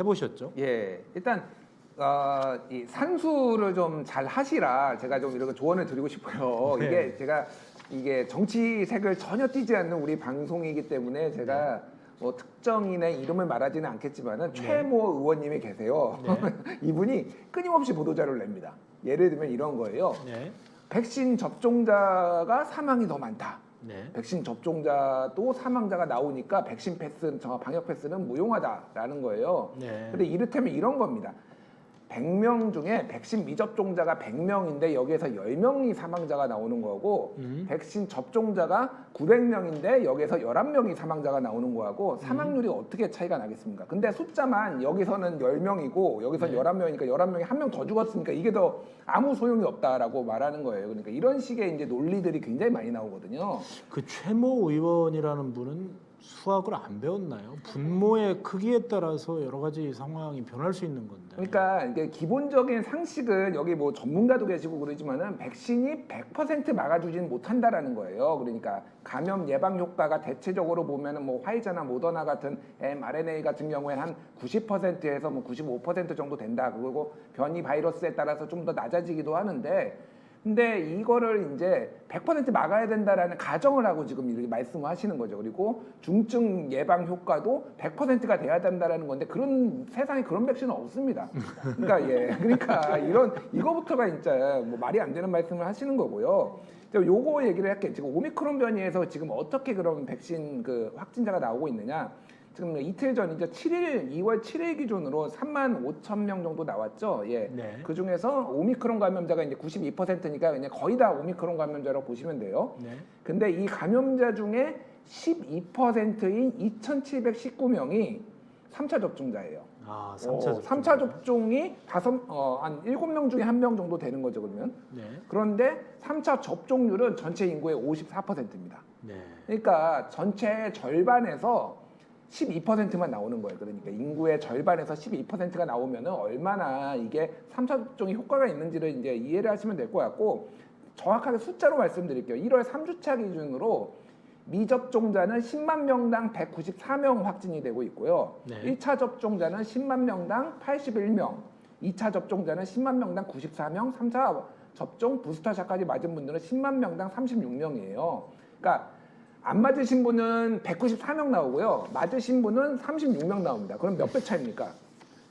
해보셨죠? 예. 일단 이 산수를 좀 잘 하시라 제가 좀 이렇게 조언을 드리고 싶어요. 네. 이게 정치색을 전혀 띠지 않는 우리 방송이기 때문에 제가 뭐 특정인의 이름을 말하지는 않겠지만은 최모 의원님이 계세요. 이분이 끊임없이 보도자료를 냅니다. 예를 들면 이런 거예요. 네. 백신 접종자가 사망이 더 많다. 네. 백신 접종자도 사망자가 나오니까 백신 패스, 방역 패스는 무용하다라는 거예요. 네. 근데 이를테면 이런 겁니다. 100명 중에 백신 미접종자가 100명인데 여기에서 10명이 사망자가 나오는 거고 백신 접종자가 900명인데 여기에서 11명이 사망자가 나오는 거하고 사망률이 어떻게 차이가 나겠습니까? 근데 숫자만 여기서는 10명이고 여기서는 11명이니까 11명이 한 명 더 죽었으니까 이게 더 아무 소용이 없다라고 말하는 거예요. 그러니까 이런 식의 이제 논리들이 굉장히 많이 나오거든요. 그 최모 의원이라는 분은 수학을 안 배웠나요? 분모의 크기에 따라서 여러 가지 상황이 변할 수 있는 건데. 그러니까 이게 기본적인 상식은 여기 뭐 전문가도 계시고 그러지만은 백신이 100% 막아주지는 못한다라는 거예요. 그러니까 감염 예방 효과가 대체적으로 보면은 뭐 화이자나 모더나 같은 mRNA 같은 경우에는 한 90%에서 뭐 95% 정도 된다. 그리고 변이 바이러스에 따라서 좀 더 낮아지기도 하는데 근데 이거를 이제 100% 막아야 된다라는 가정을 하고 지금 이렇게 말씀을 하시는 거죠. 그리고 중증 예방 효과도 100%가 돼야 된다라는 건데 그런 세상에 그런 백신은 없습니다. 그러니까 그러니까 이거부터가 진짜 뭐 말이 안 되는 말씀을 하시는 거고요. 요거 얘기를 할게요. 지금 오미크론 변이에서 지금 어떻게 그런 백신 그 확진자가 나오고 있느냐? 지금 이틀 전이죠. 2월 7일 기준으로 35,000명 정도 나왔죠. 예. 네. 그 중에서 오미크론 감염자가 이제 92%니까 그냥 거의 다 오미크론 감염자라고 보시면 돼요. 네. 근데 이 감염자 중에 12%인 2,719명이 3차 접종자예요. 아, 3차 접종. 3차 접종이 한 7명 중에 1명 정도 되는 거죠, 그러면. 네. 그런데 3차 접종률은 전체 인구의 54%입니다. 네. 그러니까 전체 절반에서 12%만 나오는 거예요. 그러니까 인구의 절반에서 12%가 나오면은 얼마나 이게 3차 접종이 효과가 있는지를 이제 이해를 하시면 될 것 같고 정확하게 숫자로 말씀드릴게요. 1월 3주차 기준으로 미접종자는 10만 명당 194명 확진이 되고 있고요. 네. 1차 접종자는 10만 명당 81명, 2차 접종자는 10만 명당 94명, 3차 접종 부스터샷까지 맞은 분들은 10만 명당 36명이에요. 그러니까 안 맞으신 분은 194명 나오고요. 맞으신 분은 36명 나옵니다. 그럼 몇 배 차입니까?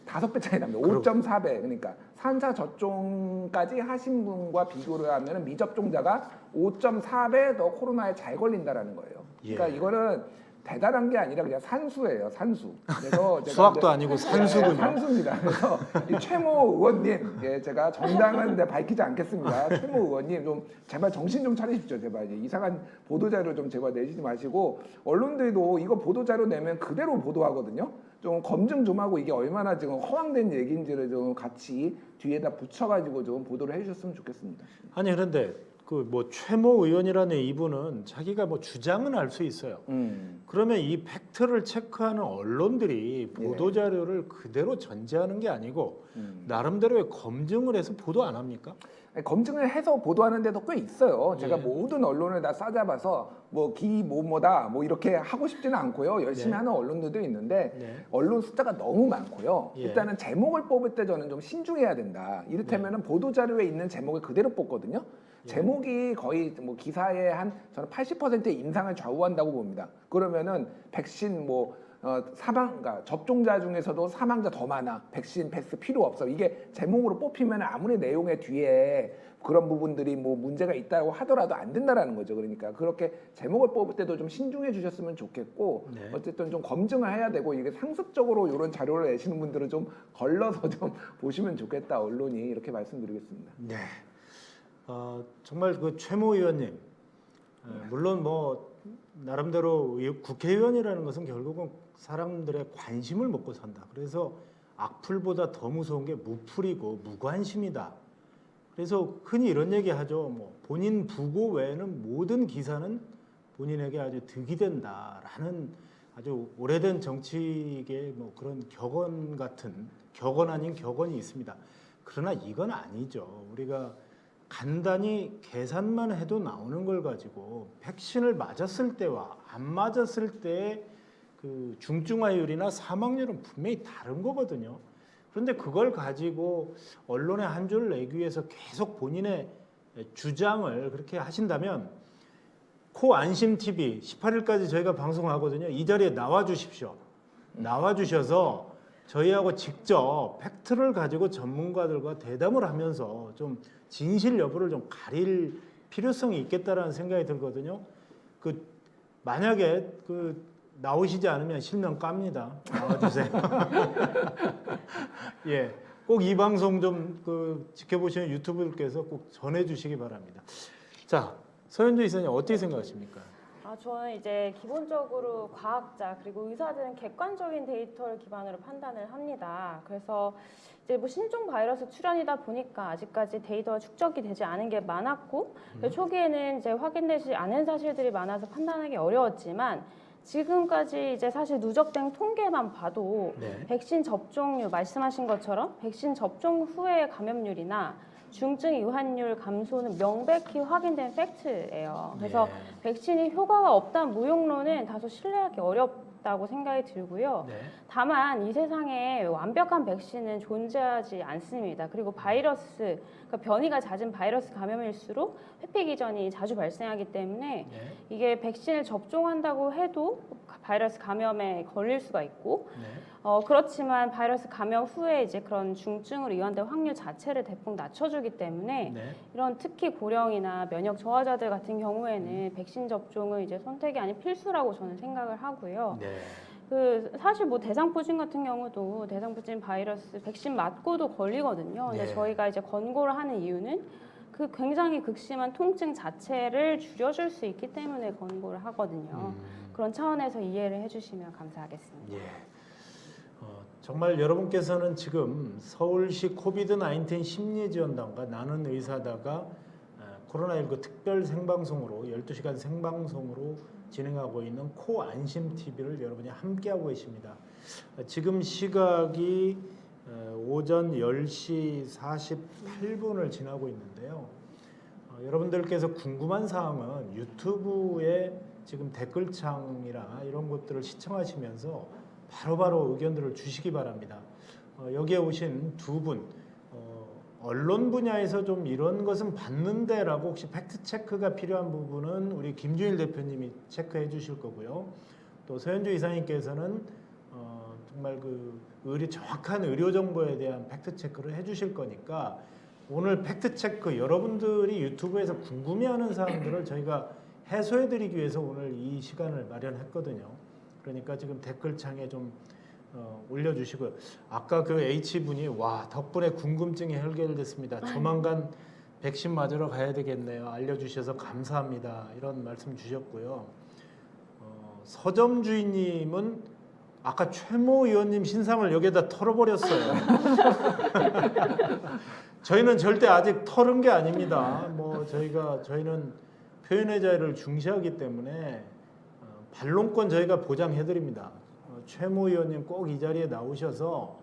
5배 차이 납니다. 5.4배. 그러니까 3차 접종까지 하신 분과 비교를 하면 미접종자가 5.4배 더 코로나에 잘 걸린다라는 거예요. 그러니까 예. 이거는 대단한 게 아니라 그냥 산수예요. 산수. 그래서 제가 수학도 아니고 산수군요. 산수입니다. 그래서 이 최모 의원님, 제가 정당은 밝히지 않겠습니다. 최모 의원님 좀 제발 정신 좀 차리십시오. 제발 이상한 보도자료 좀 제발 내시지 마시고 언론들도 이거 보도자료 내면 그대로 보도하거든요. 좀 검증 좀 하고 이게 얼마나 지금 허황된 얘기인지를 좀 같이 뒤에다 붙여가지고 좀 보도를 해주셨으면 좋겠습니다. 아니 그런데 그 뭐 최모 의원이라는 이분은 자기가 뭐 주장은 할 수 있어요. 그러면 이 팩트를 체크하는 언론들이 보도 자료를 그대로 전제하는 게 아니고 나름대로의 검증을 해서 보도 안 합니까? 검증을 해서 보도하는 데도 꽤 있어요. 제가 예. 모든 언론을 다 싸잡아서 뭐 기 뭐뭐다 뭐 이렇게 하고 싶지는 않고요. 열심히 네. 하는 언론들도 있는데 네. 언론 숫자가 너무 많고요. 예. 일단은 제목을 뽑을 때 저는 좀 신중해야 된다. 이를테면은 보도 자료에 있는 제목을 그대로 뽑거든요. 예. 제목이 거의 뭐 기사의 한 저는 80%의 인상을 좌우한다고 봅니다. 그러면은 백신 뭐 그러니까 접종자 중에서도 사망자 더 많아. 백신 패스 필요 없어. 이게 제목으로 뽑히면 아무리 내용의 뒤에 그런 부분들이 뭐 문제가 있다고 하더라도 안 된다라는 거죠. 그러니까 그렇게 제목을 뽑을 때도 좀 신중해 주셨으면 좋겠고 네. 어쨌든 좀 검증을 해야 되고 이게 상습적으로 이런 자료를 내시는 분들은 좀 걸러서 좀 보시면 좋겠다. 언론이 이렇게 말씀드리겠습니다. 네. 정말 그 최모 의원님 물론 뭐 나름대로 국회의원이라는 것은 결국은 사람들의 관심을 먹고 산다. 그래서 악플보다 더 무서운 게 무플이고 무관심이다. 그래서 흔히 이런 얘기 하죠. 뭐 본인 부고 외에는 모든 기사는 본인에게 아주 득이 된다라는 아주 오래된 정치계 뭐 그런 격언 아닌 격언이 있습니다. 그러나 이건 아니죠. 우리가 간단히 계산만 해도 나오는 걸 가지고 백신을 맞았을 때와 안 맞았을 때의 그 중증화율이나 사망률은 분명히 다른 거거든요. 그런데 그걸 가지고 언론에 한 줄 내기 위해서 계속 본인의 주장을 그렇게 하신다면 코 안심 TV 18일까지 저희가 방송하거든요. 이 자리에 나와 주십시오. 나와 주셔서 저희하고 직접 팩트를 가지고 전문가들과 대담을 하면서 좀 진실 여부를 좀 가릴 필요성이 있겠다라는 생각이 들거든요. 그 만약에 그 나오시지 않으면 실명 깝니다. 나와주세요. 예, 꼭 이 방송 좀 그 지켜보시는 유튜브들께서 꼭 전해주시기 바랍니다. 자, 서현주 이사님 어떻게 생각하십니까? 저는 이제 기본적으로 과학자 그리고 의사들은 객관적인 데이터를 기반으로 판단을 합니다. 그래서 이제 뭐 신종 바이러스 출현이다 보니까 아직까지 데이터가 축적이 되지 않은 게 많았고 초기에는 이제 확인되지 않은 사실들이 많아서 판단하기 어려웠지만 지금까지 이제 사실 누적된 통계만 봐도 네. 백신 접종률 말씀하신 것처럼 백신 접종 후의 감염률이나 중증 유한율 감소는 명백히 확인된 팩트예요. 그래서 예. 백신이 효과가 없다는 무용론은 다소 신뢰하기 있다고 생각이 들고요. 네. 다만 이 세상에 완벽한 백신은 존재하지 않습니다. 그리고 바이러스, 그러니까 변이가 잦은 바이러스 감염일수록 회피 기전이 자주 발생하기 때문에 네. 이게 백신을 접종한다고 해도 바이러스 감염에 걸릴 수가 있고 네. 그렇지만 바이러스 감염 후에 이제 그런 중증으로 이완될 확률 자체를 대폭 낮춰주기 때문에 네. 이런 특히 고령이나 면역 저하자들 같은 경우에는 백신 접종은 이제 선택이 아닌 필수라고 저는 생각을 하고요. 네. 그 사실 뭐 대상포진 같은 경우도 대상포진 바이러스 백신 맞고도 걸리거든요. 근데 네. 저희가 이제 권고를 하는 이유는 그 굉장히 극심한 통증 자체를 줄여줄 수 있기 때문에 권고를 하거든요. 그런 차원에서 이해를 해주시면 감사하겠습니다. 예. 정말 여러분께서는 지금 서울시 코비드-19 심리지원단과 나는 의사다가 코로나19 특별 생방송으로 12시간 생방송으로 진행하고 있는 코안심TV를 여러분이 함께하고 계십니다. 지금 시각이 오전 10시 48분을 지나고 있는데요. 여러분들께서 궁금한 사항은 유튜브에 지금 댓글창이나 이런 것들을 시청하시면서 바로바로 의견들을 주시기 바랍니다. 여기에 오신 두 분, 언론 분야에서 좀 이런 것은 봤는데라고 혹시 팩트 체크가 필요한 부분은 우리 김주일 대표님이 체크해 주실 거고요. 또 서현주 이사님께서는 정말 그 정확한 의료 정보에 대한 팩트 체크를 해주실 거니까 오늘 팩트 체크 여러분들이 유튜브에서 궁금해하는 사항들을 저희가 해소해드리기 위해서 오늘 이 시간을 마련했거든요. 그러니까 지금 댓글창에 좀 올려주시고요. 아까 그 H분이 와 덕분에 궁금증이 해결됐습니다. 조만간 백신 맞으러 가야 되겠네요. 알려주셔서 감사합니다. 이런 말씀 주셨고요. 서점 주인님은 아까 최모 의원님 신상을 여기에다 털어버렸어요. 저희는 절대 아직 털은 게 아닙니다. 뭐 저희는 표현의 자유를 중시하기 때문에 반론권 저희가 보장해드립니다. 최모 의원님 꼭 이 자리에 나오셔서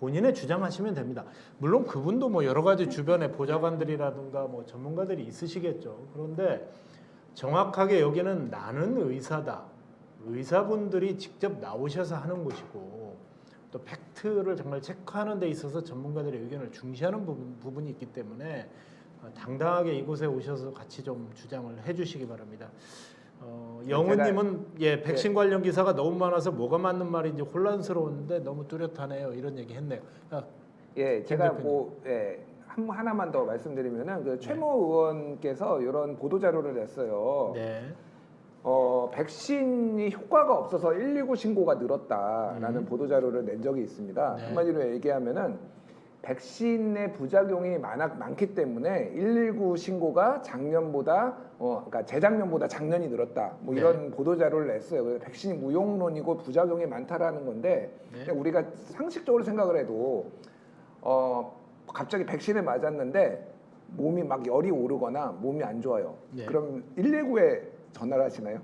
본인의 주장하시면 됩니다. 물론 그분도 뭐 여러 가지 주변에 보좌관들이라든가 뭐 전문가들이 있으시겠죠. 그런데 정확하게 여기는 나는 의사다. 의사분들이 직접 나오셔서 하는 곳이고 또 팩트를 정말 체크하는 데 있어서 전문가들의 의견을 중시하는 부분이 있기 때문에 당당하게 이곳에 오셔서 같이 좀 주장을 해주시기 바랍니다. 영우님은 백신 관련 기사가 너무 많아서 뭐가 맞는 말인지 혼란스러운데 너무 뚜렷하네요. 이런 얘기 했네요. 제가 하나만 더 말씀드리면은 그 최모 의원께서 이런 보도 자료를 냈어요. 네. 백신이 효과가 없어서 119 신고가 늘었다라는 보도 자료를 낸 적이 있습니다. 네. 한마디로 얘기하면은 백신의 부작용이 많기 때문에 119 신고가 작년보다 그러니까 재작년보다 작년이 늘었다. 뭐 이런 보도 자료를 냈어요. 그래서 백신이 무용론이고 부작용이 많다라는 건데 그냥 우리가 상식적으로 생각을 해도 갑자기 백신을 맞았는데 몸이 막 열이 오르거나 몸이 안 좋아요. 네. 그럼 119에 전화를 하시나요?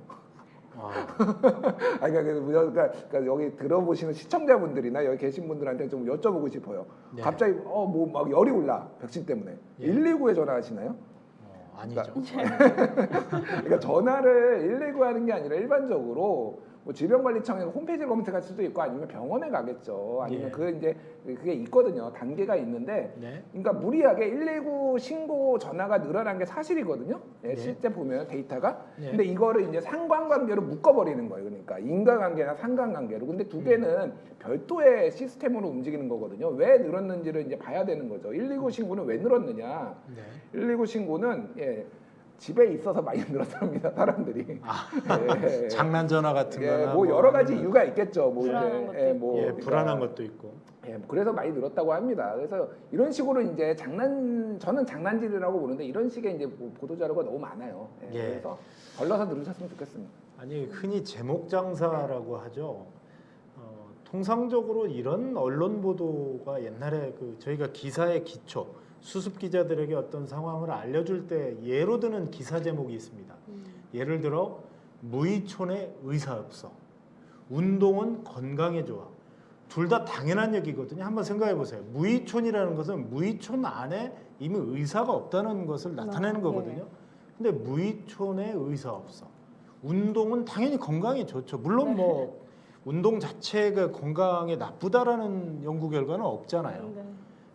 그러니까 여기 들어보시는 시청자분들이나 여기 계신 분들한테 좀 여쭤보고 싶어요. 네. 갑자기 뭐 막 열이 올라 백신 때문에 119에 전화하시나요? 아니죠. 그러니까 전화를 119 하는 게 아니라 일반적으로 뭐 질병관리청에 홈페이지를 검색할 수도 있고 아니면 병원에 가겠죠. 아니면 그게 있거든요. 단계가 있는데, 그러니까 무리하게 119 신고 전화가 늘어난 게 사실이거든요. 실제 보면 데이터가. 근데 이거를 이제 상관관계로 묶어버리는 거예요. 그러니까 인과관계나 상관관계로. 근데 두 개는 별도의 시스템으로 움직이는 거거든요. 왜 늘었는지를 이제 봐야 되는 거죠. 119 신고는 왜 늘었느냐? 119 신고는 집에 있어서 많이 늘었답니다. 사람들이. 장난 전화 같은 거나 뭐 여러 가지 이유가 있겠죠. 뭐 불안한 것도 있고. 불안한 것도 있고. 그래서 많이 늘었다고 합니다. 그래서 이런 식으로 이제 저는 장난질이라고 보는데 이런 식의 이제 보도 자료가 너무 많아요. 그래서 걸러서 들으셨으면 좋겠습니다. 아니 흔히 제목 장사라고 하죠. 통상적으로 이런 언론 보도가 옛날에 저희가 기사의 기초 수습 기자들에게 어떤 상황을 알려줄 때 예로 드는 기사 제목이 있습니다. 예를 들어 무의촌에 의사 없어. 운동은 건강에 좋아. 둘 다 당연한 얘기거든요. 한번 생각해 보세요. 무의촌이라는 것은 무의촌 안에 이미 의사가 없다는 것을 나타내는 거거든요. 근데 무의촌에 의사 없어. 운동은 당연히 건강에 좋죠. 물론 뭐 운동 자체가 건강에 나쁘다라는 연구 결과는 없잖아요. 네.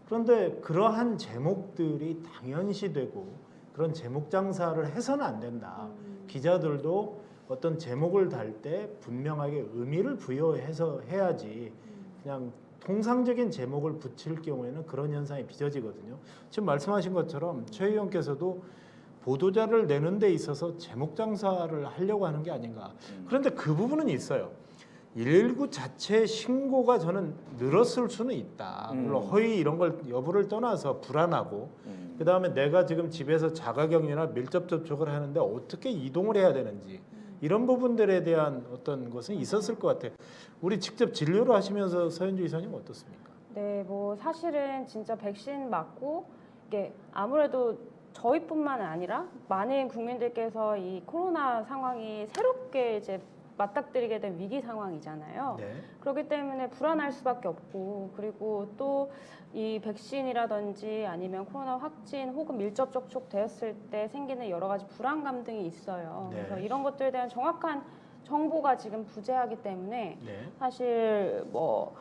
그런데 그러한 제목들이 당연시되고 그런 제목 장사를 해서는 안 된다. 기자들도 어떤 제목을 달 때 분명하게 의미를 부여해서 해야지 그냥 통상적인 제목을 붙일 경우에는 그런 현상이 빚어지거든요. 지금 말씀하신 것처럼 최 의원께서도 보도자를 내는 데 있어서 제목 장사를 하려고 하는 게 아닌가. 그런데 그 부분은 있어요. 119 자체 신고가 저는 늘었을 수는 있다. 물론 허위 이런 걸 여부를 떠나서 불안하고 그다음에 내가 지금 집에서 자가격리나 밀접 접촉을 하는데 어떻게 이동을 해야 되는지 이런 부분들에 대한 어떤 것은 있었을 것 같아요. 우리 직접 진료를 하시면서 서현주 이사님 어떻습니까? 네, 뭐 사실은 진짜 백신 맞고 이게 아무래도 저희뿐만 아니라 많은 국민들께서 이 코로나 상황이 새롭게 이제 맞닥뜨리게 된 위기 상황이잖아요. 네. 그렇기 때문에 불안할 수밖에 없고, 그리고 또 이 백신이라든지 아니면 코로나 확진 혹은 밀접 접촉되었을 때 생기는 여러 가지 불안감 등이 있어요. 네. 그래서 이런 것들에 대한 정확한 정보가 지금 부재하기 때문에 네. 사실 뭐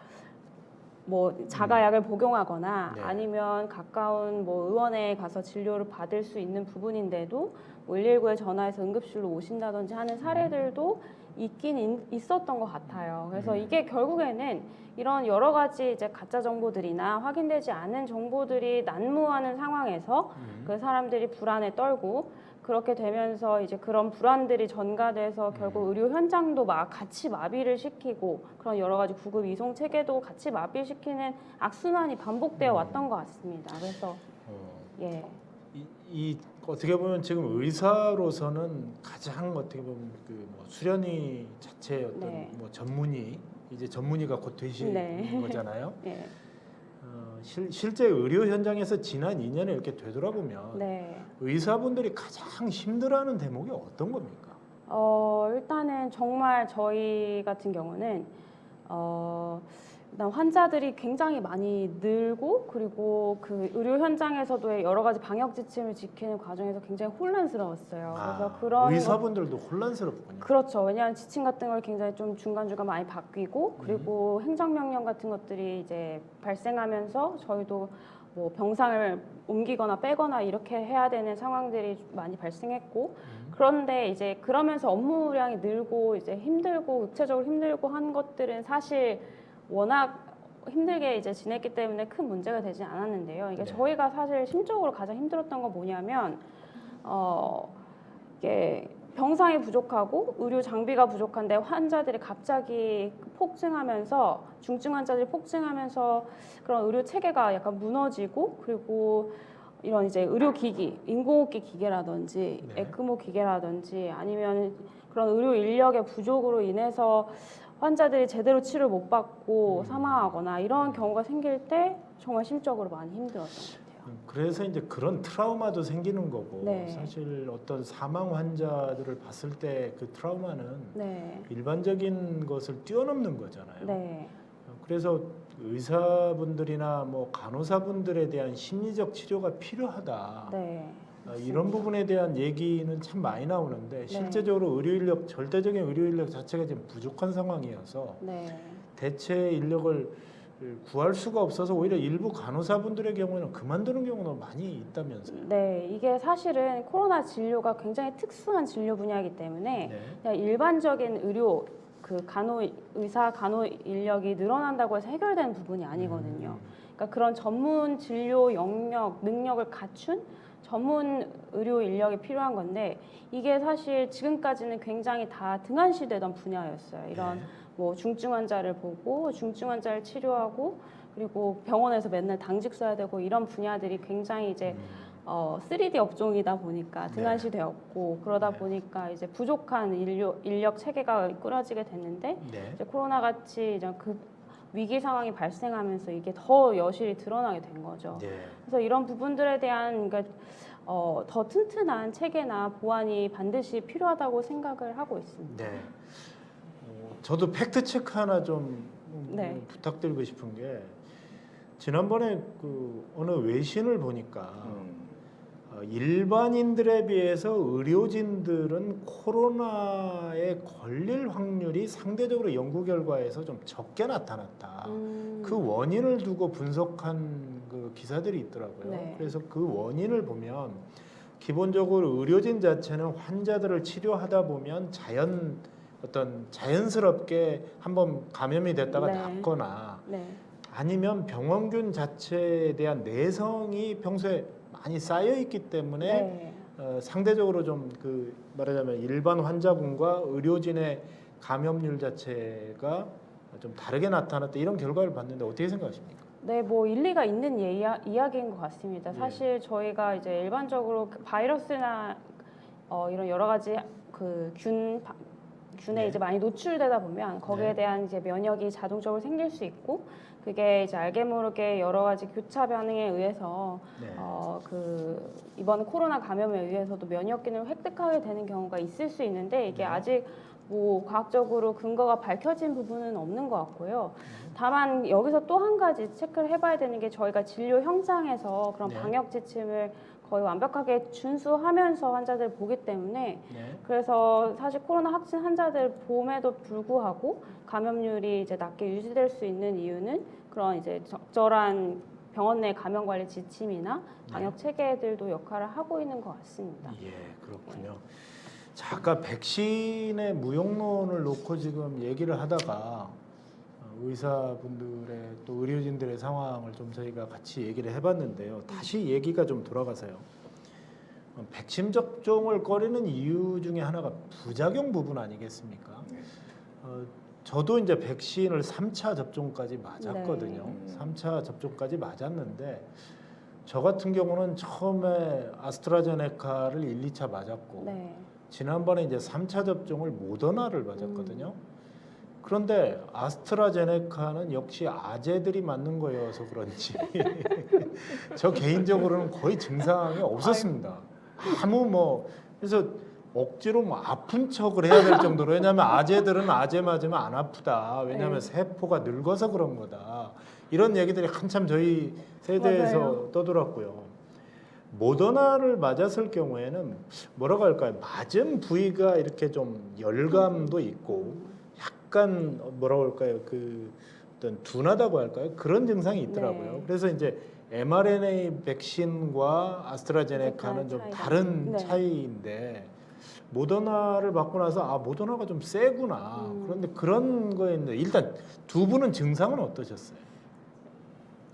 자가약을 복용하거나 네. 아니면 가까운 뭐 의원에 가서 진료를 받을 수 있는 부분인데도 뭐 119에 전화해서 응급실로 오신다든지 하는 사례들도 있긴 있었던 것 같아요. 그래서 이게 결국에는 이런 여러 가지 이제 가짜 정보들이나 확인되지 않은 정보들이 난무하는 상황에서 그 사람들이 불안에 떨고 그렇게 되면서 이제 그런 불안들이 전가돼서 결국 의료 현장도 막 같이 마비를 시키고 그런 여러 가지 구급 이송 체계도 같이 마비시키는 악순환이 반복되어 왔던 것 같습니다. 그래서 예. 이 어떻게 보면 지금 의사로서는 가장 어떻게 보면 그뭐 수련의 자체의 어떤 네. 뭐 전문의 이제 전문의가 곧 되시는 네. 거잖아요. 예. 실제 의료 현장에서 지난 2년에 이렇게 되돌아보면 네. 의사분들이 가장 힘들어하는 대목이 어떤 겁니까? 일단은 정말 저희 같은 경우는 일단 환자들이 굉장히 많이 늘고 그리고 그 의료 현장에서도 여러 가지 방역 지침을 지키는 과정에서 굉장히 혼란스러웠어요. 그래서 그런 의사분들도 혼란스럽군요. 그렇죠. 왜냐하면 지침 같은 걸 굉장히 좀 중간중간 많이 바뀌고 그리고 행정명령 같은 것들이 이제 발생하면서 저희도 뭐 병상을 옮기거나 빼거나 이렇게 해야 되는 상황들이 많이 발생했고 그런데 이제 그러면서 업무량이 늘고 이제 힘들고 육체적으로 힘들고 한 것들은 사실 워낙 힘들게 이제 지냈기 때문에 큰 문제가 되지 않았는데요. 이게 네. 저희가 사실 심적으로 가장 힘들었던 건 뭐냐면 이게 병상이 부족하고 의료 장비가 부족한데 환자들이 갑자기 폭증하면서 중증 환자들이 폭증하면서 그런 의료 체계가 약간 무너지고 그리고 이런 이제 의료기기, 인공호흡기 기계라든지 네. 에크모 기계라든지 아니면 그런 의료 인력의 부족으로 인해서 환자들이 제대로 치료를 못 받고 사망하거나 이런 경우가 생길 때 정말 심적으로 많이 힘들었던 것 같아요. 그래서 이제 그런 트라우마도 생기는 거고 네. 사실 어떤 사망 환자들을 봤을 때 그 트라우마는 네, 일반적인 것을 뛰어넘는 거잖아요. 네, 그래서 의사분들이나 뭐 간호사분들에 대한 심리적 치료가 필요하다. 네. 이런 부분에 대한 얘기는 참 많이 나오는데 실제적으로 의료 인력 절대적인 의료 인력 자체가 지금 부족한 상황이어서 네. 대체 인력을 구할 수가 없어서 오히려 일부 간호사분들의 경우에는 그만두는 경우도 많이 있다면서요. 네, 이게 사실은 코로나 진료가 굉장히 특수한 진료 분야이기 때문에 네. 그냥 일반적인 의료 그 의사 간호 인력이 늘어난다고 해서 해결되는 부분이 아니거든요. 그러니까 그런 전문 진료 영역 능력을 갖춘 전문 의료 인력이 필요한 건데 이게 사실 지금까지는 굉장히 다 등한시되던 분야였어요. 이런 네. 뭐 중증 환자를 보고 중증 환자를 치료하고 그리고 병원에서 맨날 당직 써야 되고 이런 분야들이 굉장히 이제 3D 업종이다 보니까 등한시되었고 그러다 네. 보니까 이제 부족한 인력 체계가 꾸려지게 됐는데 네. 이제 코로나 같이 이제 그 위기 상황이 발생하면서 이게 더 여실히 드러나게 된 거죠. 네. 그래서 이런 부분들에 대한 그러니까 더 튼튼한 체계나 보완이 반드시 필요하다고 생각을 하고 있습니다. 네. 저도 팩트 체크 하나 좀 네. 부탁드리고 싶은 게 지난번에 그 어느 외신을 보니까 일반인들에 비해서 의료진들은 코로나에 걸릴 확률이 상대적으로 연구 결과에서 좀 적게 나타났다. 그 원인을 두고 분석한 그 기사들이 있더라고요. 네. 그래서 그 원인을 보면 기본적으로 의료진 자체는 환자들을 치료하다 보면 자연스럽게 한번 감염이 됐다가 네. 낫거나 네. 아니면 병원균 자체에 대한 내성이 평소에 많이 쌓여 있기 때문에 네. 상대적으로 좀 그 말하자면 일반 환자분과 의료진의 감염률 자체가 좀 다르게 나타났다 이런 결과를 봤는데 어떻게 생각하십니까? 네, 뭐 일리가 있는 이야기인 것 같습니다. 예. 사실 저희가 이제 일반적으로 그 바이러스나 이런 여러 가지 그 균에 네. 이제 많이 노출되다 보면 거기에 네. 대한 이제 면역이 자동적으로 생길 수 있고 그게 이제 알게 모르게 여러 가지 교차 반응에 의해서 네. 그 이번 코로나 감염에 의해서도 면역기능을 획득하게 되는 경우가 있을 수 있는데 이게 네. 아직 뭐 과학적으로 근거가 밝혀진 부분은 없는 것 같고요. 다만 여기서 또 한 가지 체크를 해봐야 되는 게 저희가 진료 현장에서 그런 네. 방역 지침을 거의 완벽하게 준수하면서 환자들 보기 때문에 네. 그래서 사실 코로나 확진 환자들 봄에도 불구하고 감염률이 이제 낮게 유지될 수 있는 이유는 그런 이제 적절한 병원 내 감염 관리 지침이나 방역 체계들도 역할을 하고 있는 것 같습니다. 예, 그렇군요. 자, 아까 백신의 무용론을 놓고 지금 얘기를 하다가 의사분들의 또 의료진들의 상황을 좀 저희가 같이 얘기를 해봤는데요. 다시 얘기가 좀 돌아가서요. 백신 접종을 꺼리는 이유 중에 하나가 부작용 부분 아니겠습니까? 저도 이제 백신을 3차 접종까지 맞았거든요. 네. 3차 접종까지 맞았는데 저 같은 경우는 처음에 아스트라제네카를 1, 2차 맞았고 네. 지난번에 이제 3차 접종을 모더나를 맞았거든요. 그런데 아스트라제네카는 역시 아재들이 맞는 거여서 그런지 저 개인적으로는 거의 증상이 없었습니다. 그래서 억지로 뭐 아픈 척을 해야 될 정도로 왜냐하면 아재들은 아재 맞으면 안 아프다. 왜냐하면 네. 세포가 늙어서 그런 거다. 이런 얘기들이 한참 저희 세대에서 맞아요. 떠들었고요. 모더나를 맞았을 경우에는 뭐라고 할까요? 맞은 부위가 이렇게 좀 열감도 있고 약간 뭐라고 할까요? 그 어떤 둔하다고 할까요? 그런 증상이 있더라고요. 네. 그래서 이제 mRNA 백신과 아스트라제네카는 좀 차이가. 다른 네. 차이인데 모더나를 받고 나서 모더나가 좀 세구나. 그런데 그런 거였는데 일단 두 분은 증상은 어떠셨어요?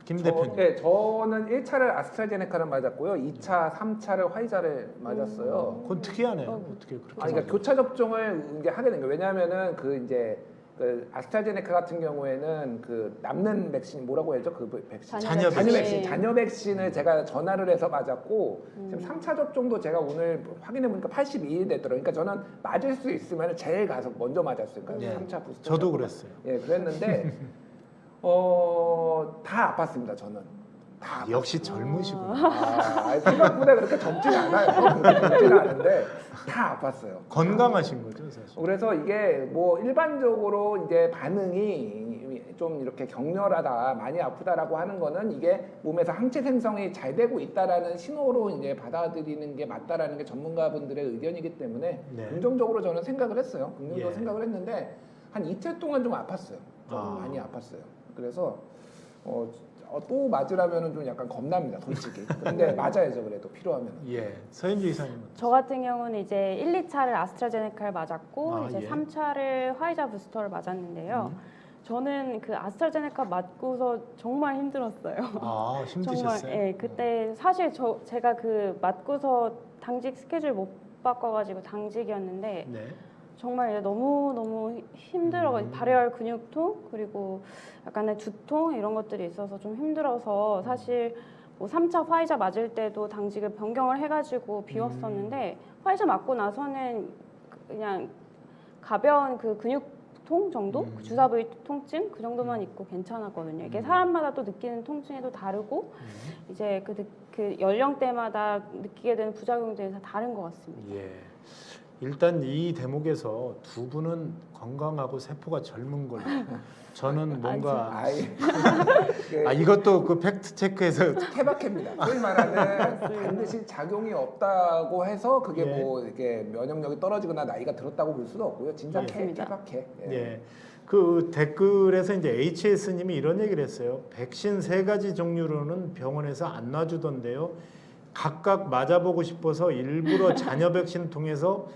김 대표님. 네, 저는 1차를 아스트라제네카를 맞았고요. 2차, 3차를 화이자를 맞았어요. 그건 특이하네요. 어떻게 그렇게? 그러니까 교차 접종을 이제 하게 된 거예요. 왜냐하면은 그 아스트라제네카 같은 경우에는 그 남는 백신 뭐라고 해야죠? 그 백신 잔여 백신 잔여 백신을 제가 전화를 해서 맞았고 지금 3차 접종도 제가 오늘 확인해 보니까 82일 됐더라고요. 그러니까 저는 맞을 수 있으면 제일 가서 먼저 맞았어요. 그러니까 네. 3차 부스터. 저도 그랬어요. 예, 그랬는데 다 아팠습니다. 저는 다 아팠어요. 역시 젊으시구나. 생각보다 그렇게 젊지는 않아요. 그렇게 젊지는 않은데 다 아팠어요. 건강하신 거죠, 사실. 그래서 이게 뭐 일반적으로 이제 반응이 좀 이렇게 격렬하다, 많이 아프다라고 하는 거는 이게 몸에서 항체 생성이 잘 되고 있다라는 신호로 이제 받아들이는 게 맞다라는 게 전문가분들의 의견이기 때문에 네. 긍정적으로 저는 생각을 했어요. 긍정적으로 예. 생각을 했는데 한 이틀 동안 좀 아팠어요. 좀 많이 아팠어요. 그래서 또 맞으라면은 좀 약간 겁납니다, 솔직히. 근데 맞아야죠, 그래도 필요하면. 예, 서현주 이사님. 저 같은 경우는 이제 1, 2차를 아스트라제네카를 맞았고 이제 예. 3차를 화이자 부스터를 맞았는데요. 저는 그 아스트라제네카 맞고서 정말 힘들었어요. 힘드셨어요? 정말 예, 그때 사실 제가 그 맞고서 당직 스케줄 못 바꿔가지고 당직이었는데 네. 정말 이제 너무 힘들어. 발열 근육통 그리고 약간의 두통 이런 것들이 있어서 좀 힘들어서 사실 뭐 3차 화이자 맞을 때도 당직을 변경을 해가지고 비웠었는데 화이자 맞고 나서는 그냥 가벼운 그 근육통 정도? 그 주사 부위 통증 그 정도만 있고 괜찮았거든요. 이게 사람마다 또 느끼는 통증이 또 다르고 이제 그 연령대마다 느끼게 되는 부작용들이 다 다른 것 같습니다. 예. 일단 이 대목에서 두 분은 건강하고 세포가 젊은 걸로 저는 뭔가 아이, 이것도 그 팩트 체크해서 케바케입니다. 소위 말하는 반드시 작용이 없다고 해서 그게 예. 뭐 이렇게 면역력이 떨어지거나 나이가 들었다고 볼 수도 없고요. 진짜 예. 케바케. 예. 그 댓글에서 이제 HS님이 이런 얘기를 했어요. 백신 3가지 종류로는 병원에서 안 놔주던데요. 각각 맞아보고 싶어서 일부러 자녀 백신 통해서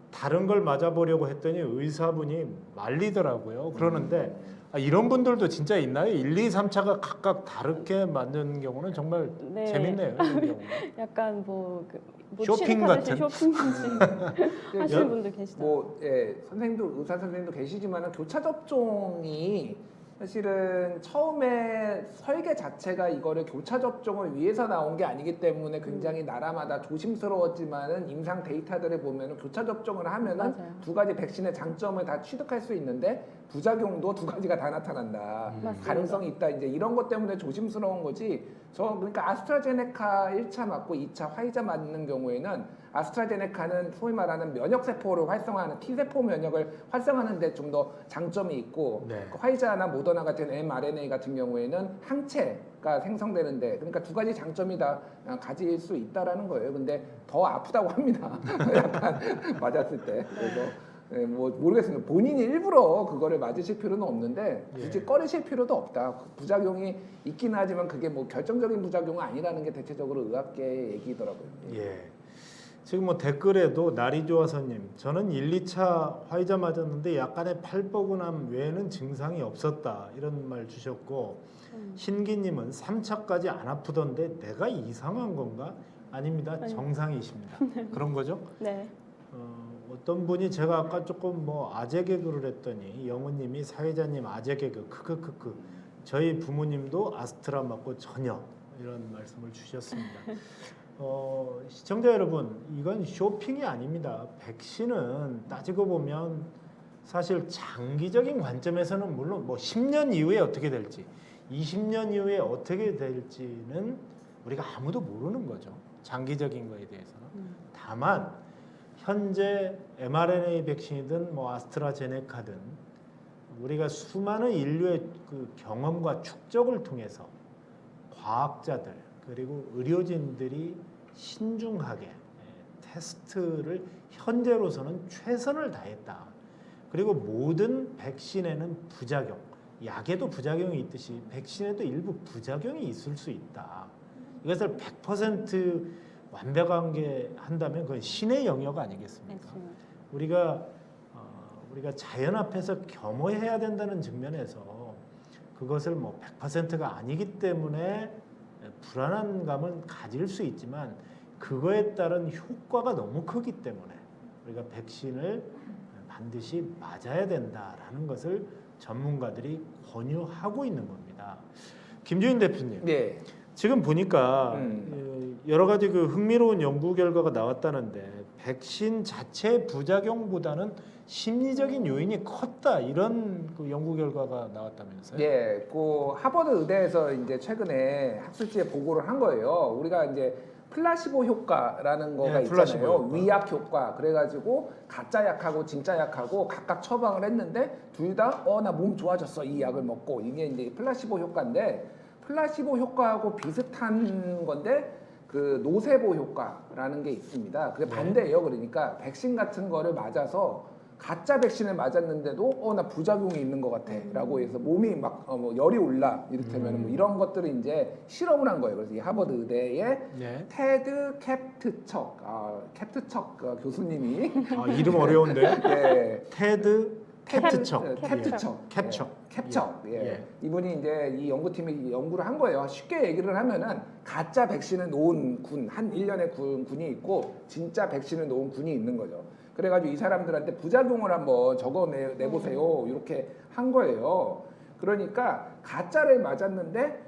다른 걸 맞아보려고 했더니 의사분이 말리더라고요. 그러는데 이런 분들도 진짜 있나요? 1, 2, 3차가 각각 다르게 맞는 경우는 정말 네. 재밌네요. 이런 경우는. 약간 뭐 쇼핑 같은. 쇼핑같이 하시는 연- 분들 계시다. 뭐 선생님도 의사 선생님도 계시지만 교차 접종이 사실은 처음에 설계 자체가 이거를 교차 접종을 위해서 나온 게 아니기 때문에 굉장히 나라마다 조심스러웠지만은 임상 데이터들을 보면은 교차 접종을 하면은 맞아요. 두 가지 백신의 장점을 다 취득할 수 있는데 부작용도 두 가지가 다 나타난다. 맞습니다. 가능성이 있다. 이제 이런 것 때문에 조심스러운 거지. 그러니까 아스트라제네카 1차 맞고 2차 화이자 맞는 경우에는 아스트라제네카는 소위 말하는 면역 세포를 활성화하는 T세포 면역을 활성화하는 데 좀 더 장점이 있고 네. 화이자나 모더나 같은 mRNA 같은 경우에는 항체가 생성되는데 그러니까 두 가지 장점이 다 가질 수 있다라는 거예요. 근데 더 아프다고 합니다. 약간 맞았을 때. 그래서 뭐 모르겠습니다. 본인이 일부러 그거를 맞으실 필요는 없는데 굳이 예. 꺼리실 필요도 없다. 부작용이 있긴 하지만 그게 뭐 결정적인 부작용은 아니라는 게 대체적으로 의학계의 얘기더라고요. 예. 지금 뭐 댓글에도 날이 좋아서님, 저는 1, 2차 화이자 맞았는데 약간의 팔뻐근함 외에는 증상이 없었다 이런 말 주셨고 신기님은 3차까지 안 아프던데 내가 이상한 건가? 아닙니다. 정상이십니다. 그런 거죠? 네. 어떤 분이 제가 아까 조금 뭐 아재 개그를 했더니 영호님이 사회자님 아재 개그 크크크크 저희 부모님도 아스트라 맞고 전혀 이런 말씀을 주셨습니다. 시청자 여러분 이건 쇼핑이 아닙니다. 백신은 따지고 보면 사실 장기적인 관점에서는 물론 뭐 10년 이후에 어떻게 될지 20년 이후에 어떻게 될지는 우리가 아무도 모르는 거죠. 장기적인 거에 대해서는. 다만 현재 mRNA 백신이든 뭐 아스트라제네카든 우리가 수많은 인류의 그 경험과 축적을 통해서 과학자들 그리고 의료진들이 신중하게 테스트를 현재로서는 최선을 다했다. 그리고 모든 백신에는 부작용, 약에도 부작용이 있듯이 백신에도 일부 부작용이 있을 수 있다. 이것을 100% 완벽하게 한다면 그건 신의 영역 아니겠습니까? 우리가 자연 앞에서 겸허해야 된다는 측면에서 그것을 뭐 100%가 아니기 때문에 불안한 감은 가질 수 있지만 그거에 따른 효과가 너무 크기 때문에 우리가 백신을 반드시 맞아야 된다라는 것을 전문가들이 권유하고 있는 겁니다. 김주인 대표님, 네. 지금 보니까 여러 가지 그 흥미로운 연구 결과가 나왔다는데 백신 자체 부작용보다는 심리적인 요인이 컸다 이런 그 연구 결과가 나왔다면서요? 예, 그 하버드 의대에서 이제 최근에 학술지에 보고를 한 거예요. 우리가 이제 플라시보 효과라는 거가 네, 플라시보 있잖아요. 효과. 위약 효과. 그래가지고 가짜 약하고 진짜 약하고 각각 처방을 했는데 둘 다 나 몸 좋아졌어 이 약을 먹고 이게 이제 플라시보 효과인데 플라시보 효과하고 비슷한 건데 그 노세보 효과라는 게 있습니다. 그게 네. 반대예요. 그러니까 백신 같은 거를 맞아서 가짜 백신을 맞았는데도 나 부작용이 있는 것 같아라고 해서 몸이 막 뭐 열이 올라 이를테면 뭐 이런 것들을 이제 실험을 한 거예요. 그래서 이 하버드 의대의 네. 테드 캡트척 교수님이 이름 어려운데. 예, 테드 캡트척. 캡처. 예. 예. 이분이 이제 이 연구팀이 연구를 한 거예요. 쉽게 얘기를 하면은 가짜 백신을 놓은 군, 한 1년의 군이 있고 진짜 백신을 놓은 군이 있는 거죠. 그래가지고 이 사람들한테 부작용을 한번 적어내보세요. 이렇게 한 거예요. 그러니까 가짜를 맞았는데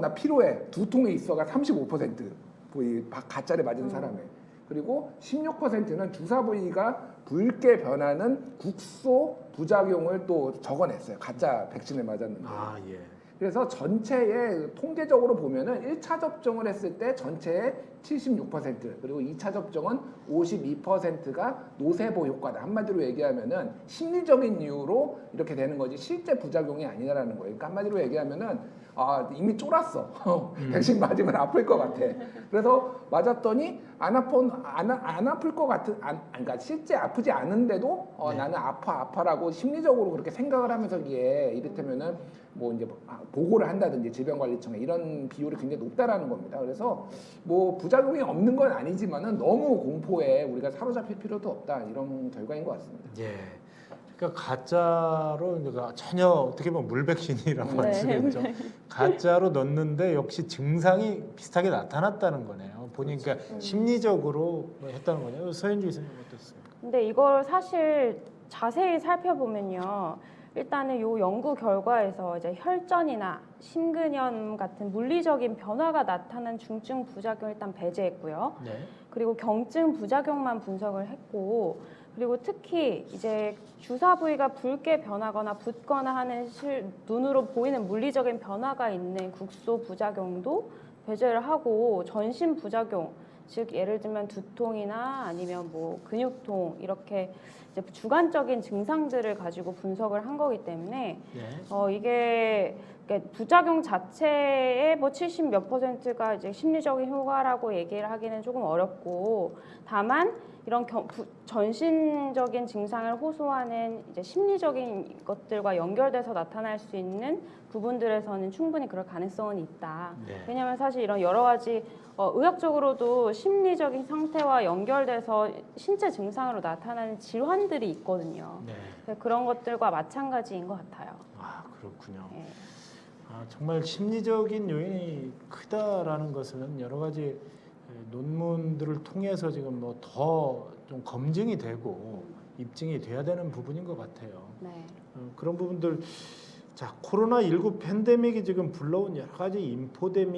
나 피로해. 두통에 있어가 35% 가짜를 맞은 사람의. 그리고 16%는 주사 부위가 붉게 변하는 국소 부작용을 또 적어냈어요. 가짜 백신을 맞았는데. 예. 그래서 전체의 통계적으로 보면은 1차 접종을 했을 때 전체의 76% 그리고 2차 접종은 52%가 노세보 효과다. 한마디로 얘기하면은 심리적인 이유로 이렇게 되는 거지 실제 부작용이 아니라는 거예요. 그러니까 한마디로 얘기하면은 이미 쫄았어. 백신 맞으면 아플 것 같아. 그래서 맞았더니 안 아플 것 같은, 그러니까 실제 아프지 않은데도 네. 나는 아파라고 심리적으로 그렇게 생각을 하면서 이게 이를테면은 뭐 이제 보고를 한다든지 질병관리청에 이런 비율이 굉장히 높다라는 겁니다. 그래서 뭐 부작용이 없는 건 아니지만은 너무 공포에 우리가 사로잡힐 필요도 없다 이런 결과인 것 같습니다. 예. 그러니까 가짜로 그러니까 전혀 어떻게 보면 물백신이라고 네. 할 수가 있죠. 가짜로 넣는데 역시 증상이 비슷하게 나타났다는 거네요. 보니까 심리적으로 했다는 거네요. 서현주 교수님 어떻습니까? 근데 이걸 사실 자세히 살펴보면요. 일단은 요 연구 결과에서 이제 혈전이나 심근염 같은 물리적인 변화가 나타난 중증 부작용을 일단 배제했고요. 네. 그리고 경증 부작용만 분석을 했고, 그리고 특히 이제 주사 부위가 붉게 변하거나 붓거나 하는 눈으로 보이는 물리적인 변화가 있는 국소 부작용도 배제를 하고 전신 부작용, 즉 예를 들면 두통이나 아니면 뭐 근육통 이렇게 이제 주관적인 증상들을 가지고 분석을 한 거기 때문에 네. 이게 그러니까 부작용 자체의 뭐 70 몇 %가 이제 심리적인 효과라고 얘기를 하기는 조금 어렵고, 다만 이런 전신적인 증상을 호소하는 이제 심리적인 것들과 연결돼서 나타날 수 있는 부분들에서는 충분히 그럴 가능성은 있다. 네. 왜냐하면 사실 이런 여러 가지 의학적으로도 심리적인 상태와 연결돼서 신체 증상으로 나타나는 질환들이 있거든요. 네. 그래서 그런 것들과 마찬가지인 것 같아요. 아 그렇군요. 예. 정말 심리적인 요인이 크다라는 것은 여러 가지 논문들을 통해서 지금 뭐 더 좀 검증이 되고 입증이 돼야 되는 부분인 것 같아요. 네. 그런 부분들. 자, 코로나19 팬데믹이 지금 불러온 여러 가지 인포데믹의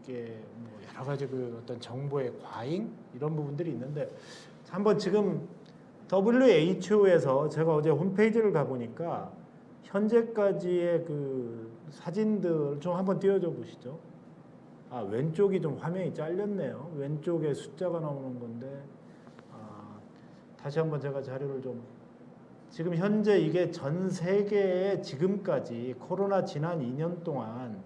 뭐 여러 가지 그 어떤 정보의 과잉 이런 부분들이 있는데, 한번 지금 WHO에서 제가 어제 홈페이지를 가보니까 현재까지의 그 사진들 좀 한번 띄워줘 보시죠. 왼쪽이 좀 화면이 잘렸네요. 왼쪽에 숫자가 나오는 건데, 다시 한번 제가 자료를 좀. 지금 현재 이게 전 세계에 지금까지 코로나 지난 2년 동안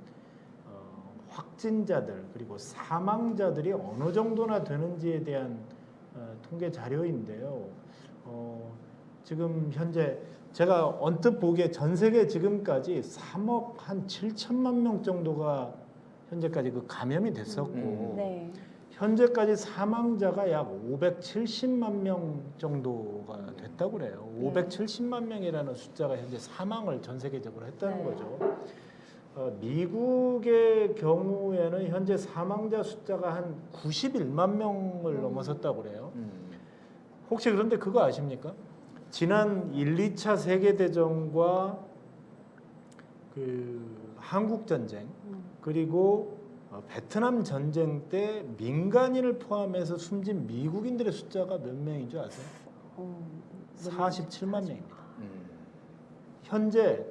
확진자들 그리고 사망자들이 어느 정도나 되는지에 대한 통계 자료인데요. 지금 현재 제가 언뜻 보기에 전 세계 지금까지 3억 한 7천만 명 정도가 현재까지 그 감염이 됐었고, 네. 현재까지 사망자가 약 570만 명 정도가 됐다고 그래요. 네. 570만 명이라는 숫자가 현재 사망을 전 세계적으로 했다는 네. 거죠. 미국의 경우에는 현재 사망자 숫자가 한 91만 명을 넘어섰다고 그래요. 혹시 그런데 그거 아십니까? 지난 1, 2차 세계대전과 그 한국전쟁 그리고 베트남 전쟁 때 민간인을 포함해서 숨진 미국인들의 숫자가 몇 명인 줄 아세요? 47만 명입니다. 현재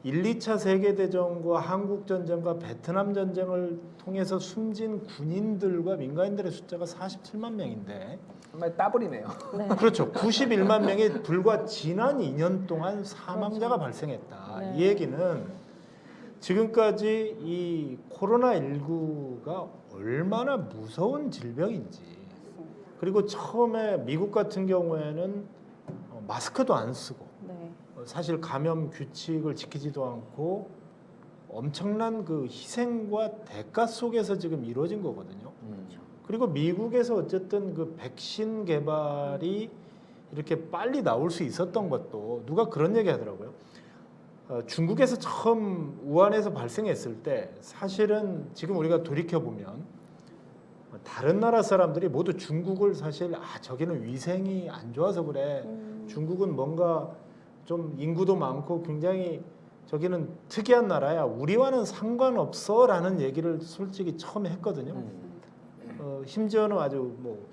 1, 2차 세계대전과 한국전쟁과 베트남 전쟁을 통해서 숨진 군인들과 민간인들의 숫자가 47만 명인데, 정말 따블이네요. 네. 그렇죠. 91만 명이 불과 지난 2년 동안 사망자가 발생했다. 네. 이 얘기는 지금까지 이 코로나19가 얼마나 무서운 질병인지, 그리고 처음에 미국 같은 경우에는 마스크도 안 쓰고 네. 사실 감염 규칙을 지키지도 않고 엄청난 그 희생과 대가 속에서 지금 이루어진 거거든요. 그리고 미국에서 어쨌든 그 백신 개발이 이렇게 빨리 나올 수 있었던 것도 누가 그런 얘기 하더라고요. 중국에서 처음 우한에서 발생했을 때 사실은 지금 우리가 돌이켜보면 다른 나라 사람들이 모두 중국을 사실 저기는 위생이 안 좋아서 그래. 중국은 뭔가 좀 인구도 많고 굉장히 저기는 특이한 나라야. 우리와는 상관없어 라는 얘기를 솔직히 처음에 했거든요. 심지어는 아주 뭐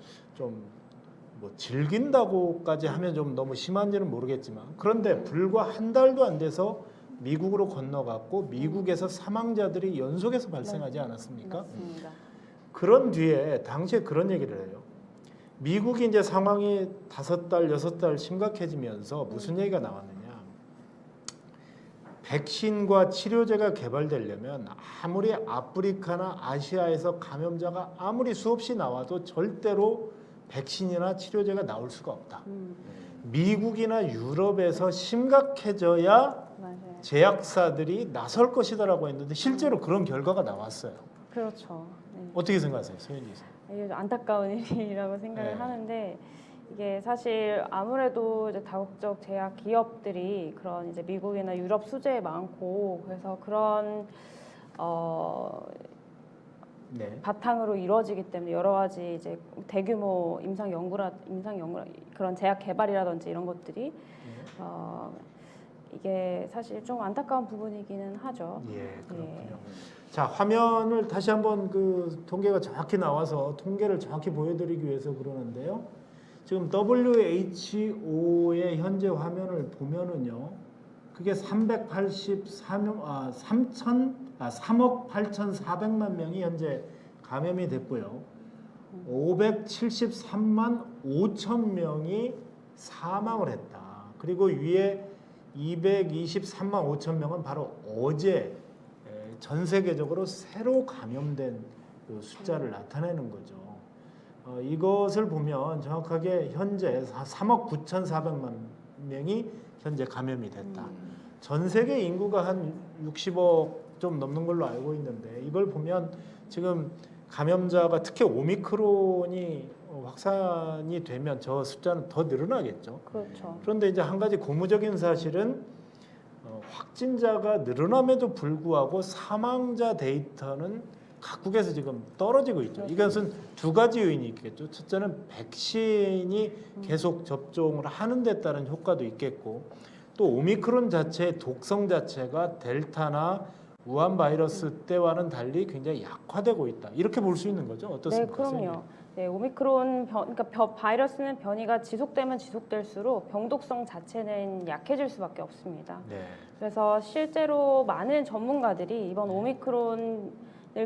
즐긴다고까지 하면 좀 너무 심한지는 모르겠지만, 그런데 불과 한 달도 안 돼서 미국으로 건너갔고 미국에서 사망자들이 연속해서 발생하지 않았습니까? 맞습니다. 그런 뒤에 당시에 그런 얘기를 해요. 미국이 이제 상황이 5달, 6달 심각해지면서 무슨 얘기가 나왔느냐? 백신과 치료제가 개발되려면 아무리 아프리카나 아시아에서 감염자가 아무리 수없이 나와도 절대로 백신이나 치료제가 나올 수가 없다. 미국이나 유럽에서 심각해져야 맞아요. 제약사들이 나설 것이다라고 했는데 실제로 그런 결과가 나왔어요. 그렇죠. 네. 어떻게 생각하세요, 소연이 씨? 이게 좀 안타까운 일이라고 생각을 네. 하는데 이게 사실 아무래도 이제 다국적 제약 기업들이 그런 이제 미국이나 유럽 수재에 많고 그래서 그런 네. 바탕으로 이루어지기 때문에 여러 가지 이제 대규모 임상 연구라 그런 제약 개발이라든지 이런 것들이 이게 사실 좀 안타까운 부분이기는 하죠. 예, 그렇군요. 예. 자, 화면을 다시 한번 그 통계가 정확히 나와서 통계를 정확히 보여드리기 위해서 그러는데요. 지금 WHO의 현재 화면을 보면은요, 그게 3억 8,400만 명이 현재 감염이 됐고요. 573만 5천 명이 사망을 했다. 그리고 위에 223만 5천 명은 바로 어제 전 세계적으로 새로 감염된 그 숫자를 나타내는 거죠. 이것을 보면 정확하게 현재 3억 9,400만 명이 현재 감염이 됐다. 전 세계 인구가 한 60억 좀 넘는 걸로 알고 있는데 이걸 보면 지금 감염자가 특히 오미크론이 확산이 되면 저 숫자는 더 늘어나겠죠. 그렇죠. 그런데 이제 한 가지 고무적인 사실은 확진자가 늘어남에도 불구하고 사망자 데이터는 각국에서 지금 떨어지고 있죠. 이것은 두 가지 요인이 있겠죠. 첫째는 백신이 계속 접종을 하는 데 따른 효과도 있겠고 또 오미크론 자체의 독성 자체가 델타나 우한 바이러스 때와는 달리 굉장히 약화되고 있다. 이렇게 볼 수 있는 거죠. 네, 어떻습니까? 그럼요. 네, 오미크론 그러니까 바이러스는 변이가 지속되면 지속될수록 병독성 자체는 약해질 수밖에 없습니다. 네. 그래서 실제로 많은 전문가들이 이번 오미크론을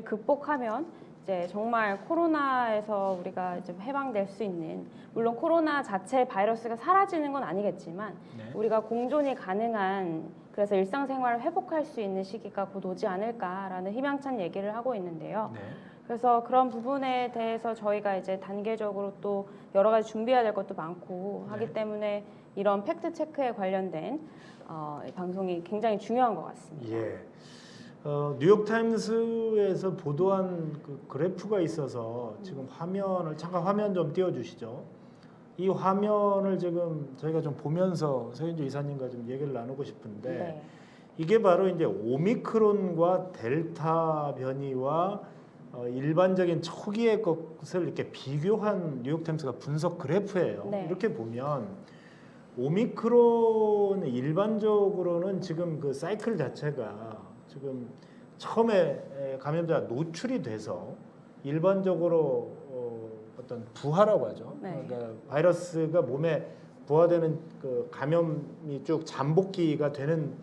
극복하면 이제 정말 코로나에서 우리가 이제 해방될 수 있는 물론 코로나 자체 바이러스가 사라지는 건 아니겠지만 네. 우리가 공존이 가능한 그래서 일상생활을 회복할 수 있는 시기가 곧 오지 않을까라는 희망찬 얘기를 하고 있는데요. 네. 그래서 그런 부분에 대해서 저희가 이제 단계적으로 또 여러 가지 준비해야 될 것도 많고 하기 네. 때문에 이런 팩트 체크에 관련된 이 방송이 굉장히 중요한 것 같습니다. 예. 뉴욕타임스에서 보도한 그 그래프가 있어서 지금 잠깐 화면 좀 띄워주시죠. 이 화면을 지금 저희가 좀 보면서 서현주 이사님과 좀 얘기를 나누고 싶은데 네. 이게 바로 이제 오미크론과 델타 변이와 일반적인 초기의 것을 이렇게 비교한 뉴욕타임스가 분석 그래프예요. 네. 이렇게 보면 오미크론은 일반적으로는 지금 그 사이클 자체가 지금 처음에 감염자가 노출이 돼서 일반적으로 어떤 부하라고 하죠. 네. 그러니까 바이러스가 몸에 부하되는 그 감염이 쭉 잠복기가 되는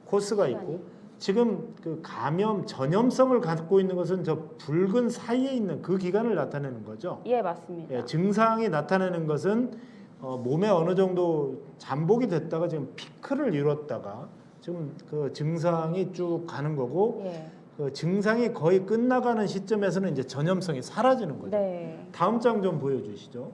코스가 있고 지금 그 감염 전염성을 갖고 있는 것은 저 붉은 사이에 있는 그 기간을 나타내는 거죠. 예, 맞습니다. 예, 증상이 나타내는 것은 몸에 어느 정도 잠복이 됐다가 지금 피크를 이뤘다가 지금 그 증상이 쭉 가는 거고 예. 그 증상이 거의 끝나가는 시점에서는 이제 전염성이 사라지는 거죠. 네. 다음 장 좀 보여주시죠.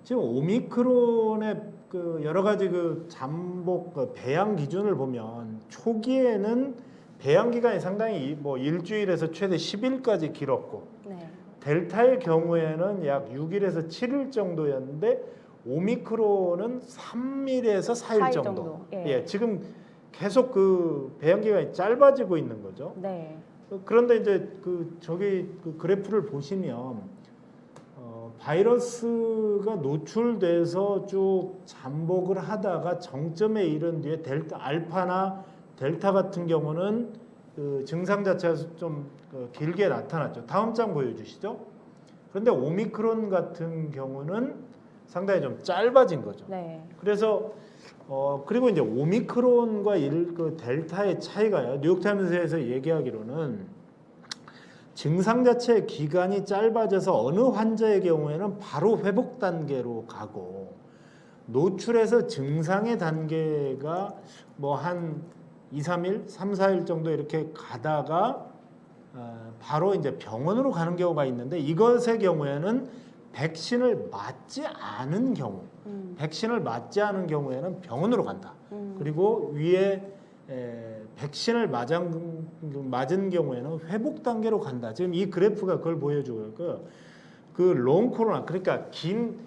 지금 오미크론의 그 여러 가지 그 잠복 그 배양 기준을 보면 초기에는 배양 기간이 상당히 뭐 일주일에서 최대 10일까지 길었고 네. 델타의 경우에는 약 6일에서 7일 정도였는데 오미크론은 3일에서 4일 4일 정도. 정도. 예. 예, 지금 계속 그 배양 기간이 짧아지고 있는 거죠. 네. 그런데 이제 그 저기 그 그래프를 보시면 바이러스가 노출돼서 쭉 잠복을 하다가 정점에 이른 뒤에 알파나 델타 같은 경우는 그 증상 자체가 좀 길게 나타났죠. 다음 장 보여주시죠. 그런데 오미크론 같은 경우는 상당히 좀 짧아진 거죠. 네. 그래서 그리고 이제 오미크론과 그 델타의 차이가요. 뉴욕타임스에서 얘기하기로는 증상 자체의 기간이 짧아져서 어느 환자의 경우에는 바로 회복 단계로 가고 노출해서 증상의 단계가 뭐 한 2, 3일, 3, 4일 정도 이렇게 가다가 바로 이제 병원으로 가는 경우가 있는데 이것의 경우에는 백신을 맞지 않은 경우 백신을 맞지 않은 경우에는 병원으로 간다. 그리고 위에 백신을 맞은 경우에는 회복 단계로 간다. 지금 이 그래프가 그걸 보여주고요. 그 롱코로나 그러니까 긴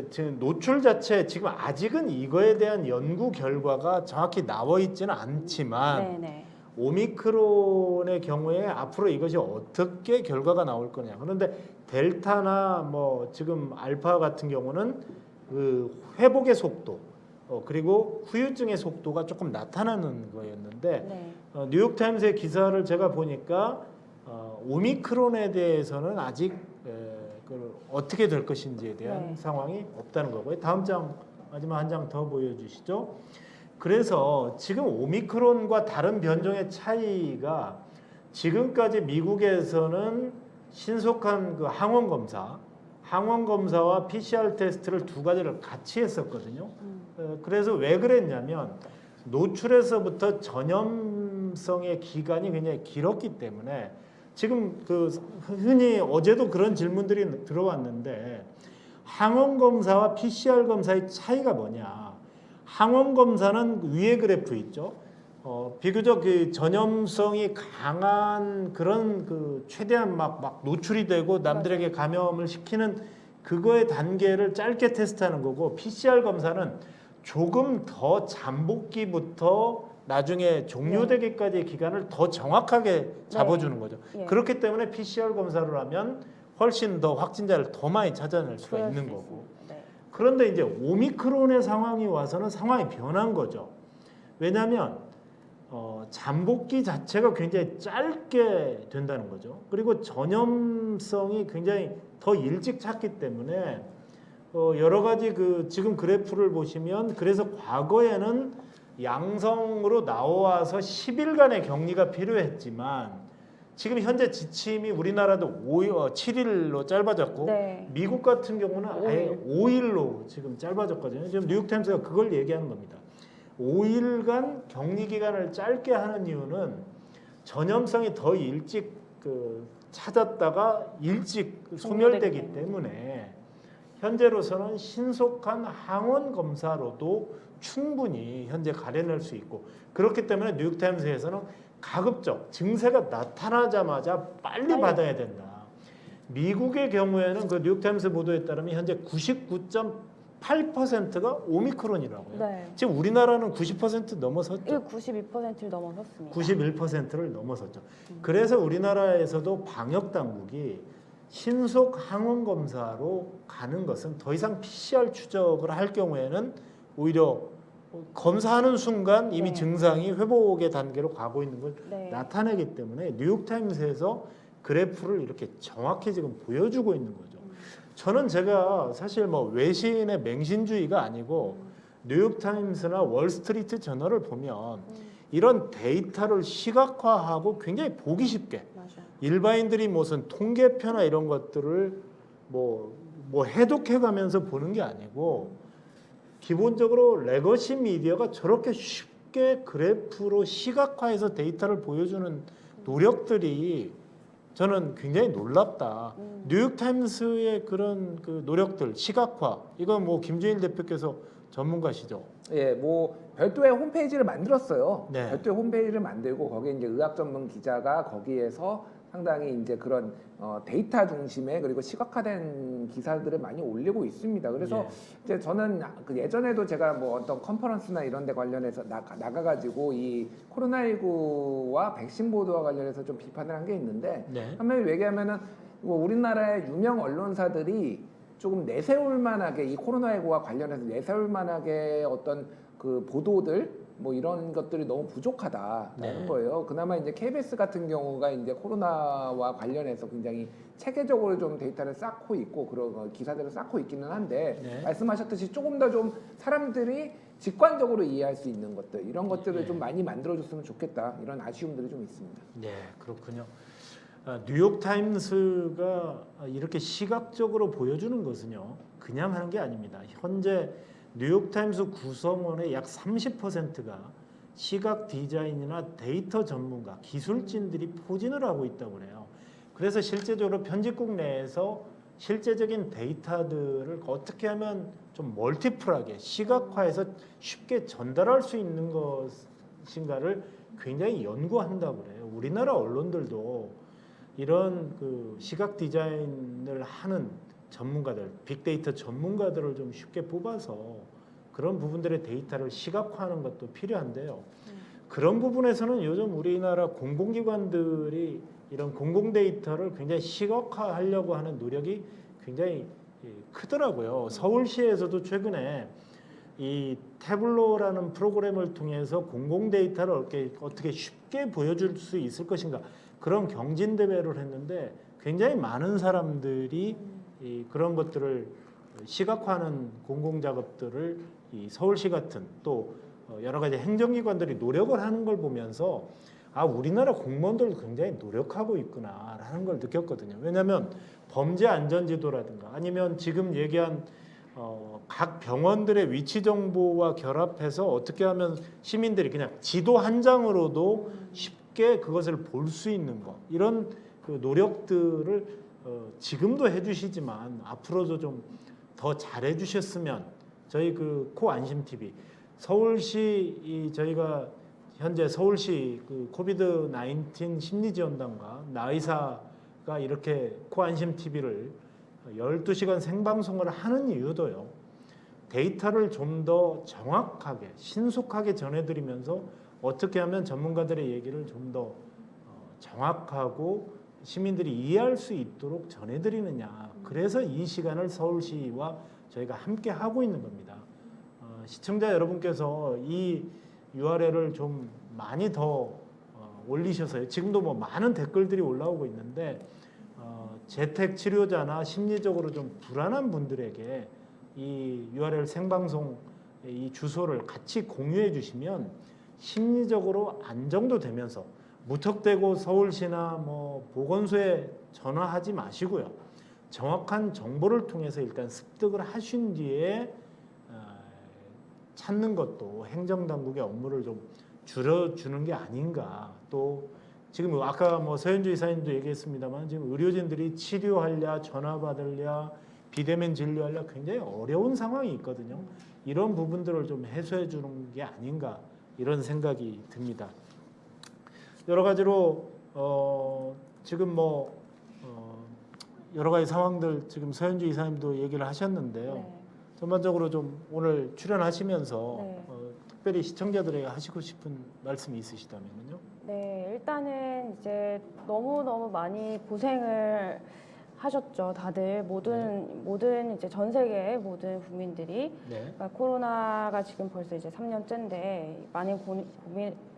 지금 노출 자체 지금 아직은 이거에 대한 연구 결과가 정확히 나와 있지는 않지만 네네. 오미크론의 경우에 앞으로 이것이 어떻게 결과가 나올 거냐. 그런데 델타나 뭐 지금 알파 같은 경우는 그 회복의 속도 그리고 후유증의 속도가 조금 나타나는 거였는데 네. 뉴욕타임스의 기사를 제가 보니까 오미크론에 대해서는 아직 어떻게 될 것인지에 대한 네. 상황이 없다는 거고요. 다음 장 마지막 한 장 더 보여주시죠. 그래서 지금 오미크론과 다른 변종의 차이가 지금까지 미국에서는 신속한 그 항원 검사와 PCR 테스트를 두 가지를 같이 했었거든요. 그래서 왜 그랬냐면 노출에서부터 전염성의 기간이 굉장히 길었기 때문에 지금 그 흔히 어제도 그런 질문들이 들어왔는데 항원 검사와 PCR 검사의 차이가 뭐냐? 항원 검사는 위에 그래프 있죠. 비교적 그 전염성이 강한 그런 그 최대한 막 노출이 되고 남들에게 감염을 시키는 그거의 단계를 짧게 테스트하는 거고 PCR 검사는 조금 더 잠복기부터 나중에 종료되기까지의 기간을 더 정확하게 잡아주는 거죠. 예. 그렇기 때문에 PCR 검사를 하면 훨씬 더 확진자를 더 많이 찾아낼 수가 그럴 있는 수 거고. 있습니다. 네. 그런데 이제 오미크론의 상황이 와서는 상황이 변한 거죠. 왜냐하면 잠복기 자체가 굉장히 짧게 된다는 거죠. 그리고 전염성이 굉장히 더 일찍 찾기 때문에 여러 가지 그 지금 그래프를 보시면 그래서 과거에는 양성으로 나와서 10일간의 격리가 필요했지만 지금 현재 지침이 우리나라도 7일로 짧아졌고 네. 미국 같은 경우는 아예 5일로 지금 짧아졌거든요. 지금 뉴욕타임스가 그걸 얘기하는 겁니다. 5일간 격리 기간을 짧게 하는 이유는 전염성이 더 일찍 찾았다가 일찍 소멸되기 때문에 현재로서는 신속한 항원 검사로도 충분히 현재 가려낼 수 있고 그렇기 때문에 뉴욕타임스에서는 가급적 증세가 나타나자마자 빨리 받아야 된다. 미국의 경우에는 그 뉴욕타임스 보도에 따르면 현재 99.8%가 오미크론이라고요. 네. 지금 우리나라는 90% 넘어섰죠. 이거 92%를 넘어섰습니다. 91%를 넘어섰죠. 그래서 우리나라에서도 방역 당국이 신속 항원 검사로 가는 것은 더 이상 PCR 추적을 할 경우에는 오히려 검사하는 순간 이미 네. 증상이 회복의 단계로 가고 있는 걸 네. 나타내기 때문에 뉴욕타임스에서 그래프를 이렇게 정확히 지금 보여주고 있는 거죠. 저는 제가 사실 뭐 외신의 맹신주의가 아니고 뉴욕타임스나 월스트리트 저널을 보면 이런 데이터를 시각화하고 굉장히 보기 쉽게 맞아요. 일반인들이 무슨 통계표나 이런 것들을 뭐 해독해가면서 보는 게 아니고 기본적으로 레거시 미디어가 저렇게 쉽게 그래프로 시각화해서 데이터를 보여주는 노력들이 저는 굉장히 놀랍다. 뉴욕타임스의 그런 그 노력들, 시각화, 이건 뭐 김준일 대표께서 전문가시죠. 예, 뭐 별도의 홈페이지를 만들었어요. 네. 별도의 홈페이지를 만들고 거기에 이제 의학 전문 기자가 거기에서 상당히 이제 그런 데이터 중심의 그리고 시각화된 기사들을 많이 올리고 있습니다. 그래서 예. 이제 저는 그 예전에도 제가 뭐 어떤 컨퍼런스나 이런 데 관련해서 나가가지고 이 코로나19와 백신 보도와 관련해서 좀 비판을 한 게 있는데 네. 한마디로 얘기하면은 뭐 우리나라의 유명 언론사들이 조금 내세울 만하게 이 코로나19와 관련해서 내세울 만하게 어떤 그 보도들 뭐 이런 것들이 너무 부족하다라는 네. 거예요. 그나마 이제 KBS 같은 경우가 이제 코로나와 관련해서 굉장히 체계적으로 좀 데이터를 쌓고 있고 그런 기사들을 쌓고 있기는 한데 네. 말씀하셨듯이 조금 더 좀 사람들이 직관적으로 이해할 수 있는 것들 이런 것들을 예. 좀 많이 만들어줬으면 좋겠다 이런 아쉬움들이 좀 있습니다. 네, 그렇군요. 뉴욕 타임스가 이렇게 시각적으로 보여주는 것은요, 그냥 하는 게 아닙니다. 현재 뉴욕 타임스 구성원의 약 30%가 시각 디자인이나 데이터 전문가, 기술진들이 포진을 하고 있다고 그래요. 그래서 실제적으로 편집국 내에서 실제적인 데이터들을 어떻게 하면 좀 멀티플하게 시각화해서 쉽게 전달할 수 있는 것인가를 굉장히 연구한다고 그래요. 우리나라 언론들도 이런 그 시각 디자인을 하는 전문가들, 빅데이터 전문가들을 좀 쉽게 뽑아서 그런 부분들의 데이터를 시각화하는 것도 필요한데요. 그런 부분에서는 요즘 우리나라 공공기관들이 이런 공공 데이터를 굉장히 시각화하려고 하는 노력이 굉장히 크더라고요. 서울시에서도 최근에 이 태블로라는 프로그램을 통해서 공공 데이터를 어떻게 쉽게 보여줄 수 있을 것인가 그런 경진 대회를 했는데 굉장히 많은 사람들이 그런 것들을 시각화하는 공공 작업들을 이 서울시 같은 또 여러 가지 행정기관들이 노력을 하는 걸 보면서 아 우리나라 공무원들도 굉장히 노력하고 있구나라는 걸 느꼈거든요. 왜냐하면 범죄 안전지도라든가 아니면 지금 얘기한 각 병원들의 위치 정보와 결합해서 어떻게 하면 시민들이 그냥 지도 한 장으로도 쉽게 그것을 볼 수 있는 것 이런 그 노력들을 지금도 해주시지만 앞으로도 좀 더 잘해 주셨으면 저희 그 코 안심 TV 서울시 저희가 현재 서울시 그 코비드 19 심리지원단과 나의사가 이렇게 코 안심 TV를 12시간 생방송을 하는 이유도요. 데이터를 좀 더 정확하게 신속하게 전해드리면서 어떻게 하면 전문가들의 얘기를 좀 더 정확하고 시민들이 이해할 수 있도록 전해드리느냐. 그래서 이 시간을 서울시와 저희가 함께 하고 있는 겁니다. 시청자 여러분께서 이 URL을 좀 많이 더 올리셔서요. 지금도 뭐 많은 댓글들이 올라오고 있는데 재택 치료자나 심리적으로 좀 불안한 분들에게 이 URL 생방송 이 주소를 같이 공유해 주시면 심리적으로 안정도 되면서 무턱대고 서울시나 뭐 보건소에 전화하지 마시고요. 정확한 정보를 통해서 일단 습득을 하신 뒤에 찾는 것도 행정당국의 업무를 좀 줄여주는 게 아닌가. 또 지금 아까 뭐 서현주 이사님도 얘기했습니다만 지금 의료진들이 치료하랴 전화 받으랴 비대면 진료하랴 굉장히 어려운 상황이 있거든요. 이런 부분들을 좀 해소해 주는 게 아닌가 이런 생각이 듭니다. 여러 가지로 지금 뭐 여러 가지 상황들 지금 서현주 이사님도 얘기를 하셨는데요. 네. 전반적으로 좀 오늘 출연하시면서 네. 특별히 시청자들에게 하시고 싶은 말씀이 있으시다면요. 네, 일단은 이제 너무 많이 고생을 하셨죠. 다들 모든 이제 전 세계의 모든 국민들이 네. 그러니까 코로나가 지금 벌써 이제 3년째인데 많이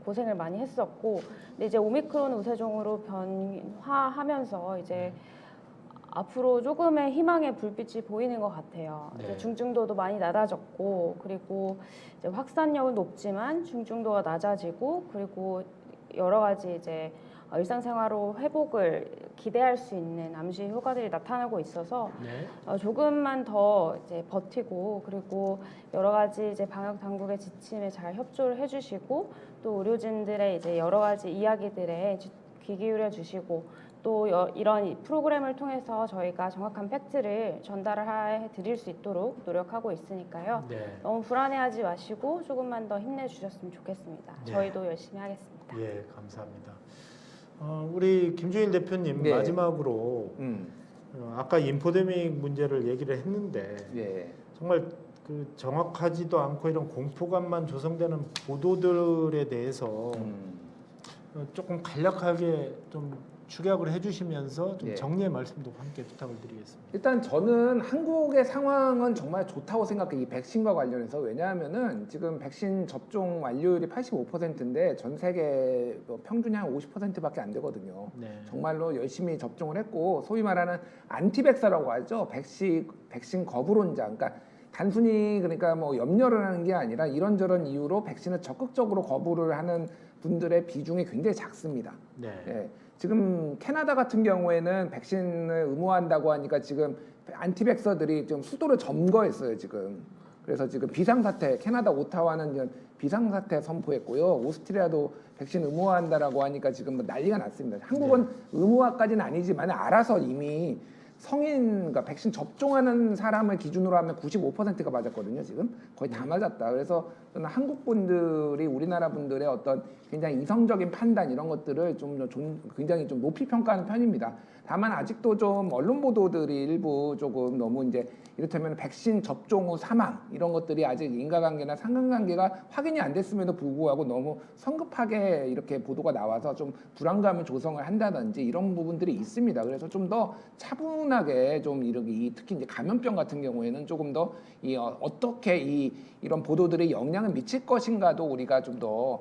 고생을 많이 했었고, 근데 이제 오미크론 우세종으로 변화하면서 이제 앞으로 조금의 희망의 불빛이 보이는 것 같아요. 네. 이제 중증도도 많이 낮아졌고, 그리고 이제 확산력은 높지만 중증도가 낮아지고, 그리고 여러 가지 이제 일상생활로 회복을 기대할 수 있는 암시 효과들이 나타나고 있어서 네. 조금만 더 이제 버티고, 그리고 여러 가지 이제 방역 당국의 지침에 잘 협조를 해주시고, 또 의료진들의 이제 여러 가지 이야기들에 귀 기울여 주시고, 또 이런 프로그램을 통해서 저희가 정확한 팩트를 전달해 드릴 수 있도록 노력하고 있으니까요. 네. 너무 불안해하지 마시고 조금만 더 힘내주셨으면 좋겠습니다. 네. 저희도 열심히 하겠습니다. 예, 감사합니다. 우리 김주일 대표님 네. 마지막으로 아까 인포데믹 문제를 얘기를 했는데 예. 정말 그 정확하지도 않고 이런 공포감만 조성되는 보도들에 대해서 조금 간략하게 좀 축약을 해주시면서 좀 예. 정리의 말씀도 함께 부탁을 드리겠습니다. 일단 저는 한국의 상황은 정말 좋다고 생각해요. 이 백신과 관련해서. 왜냐하면은 지금 백신 접종 완료율이 85%인데 전 세계 평균이 한 50%밖에 안 되거든요. 네. 정말로 열심히 접종을 했고, 소위 말하는 안티백서라고 하죠. 백신 거부론자. 그러니까 단순히 그러니까 뭐 염려를 하는 게 아니라 이런저런 이유로 백신을 적극적으로 거부를 하는 분들의 비중이 굉장히 작습니다. 네. 예. 지금 캐나다 같은 경우에는 백신을 의무화한다고 하니까 지금 안티백서들이 좀 수도를 점거했어요 지금. 그래서 지금 비상사태, 캐나다 오타와는 지금 비상사태 선포했고요. 오스트리아도 백신 의무화한다라고 하니까 지금 뭐 난리가 났습니다. 한국은 의무화까지는 아니지만 알아서 이미 성인, 그러니까 백신 접종하는 사람을 기준으로 하면 95%가 맞았거든요. 지금 거의 다 맞았다. 그래서 저는 한국 분들이 우리나라 분들의 어떤 굉장히 이성적인 판단 이런 것들을 굉장히 좀 높이 평가하는 편입니다. 다만 아직도 좀 언론 보도들이 일부 조금 너무 이제 이를테면 백신 접종 후 사망 이런 것들이 아직 인과관계나 상관관계가 확인이 안 됐음에도 불구하고 너무 성급하게 이렇게 보도가 나와서 좀 불안감을 조성을 한다든지 이런 부분들이 있습니다. 그래서 좀 더 차분하게 좀 이렇게 특히 이제 감염병 같은 경우에는 조금 더 어떻게 이런 보도들이 영향을 미칠 것인가도 우리가 좀 더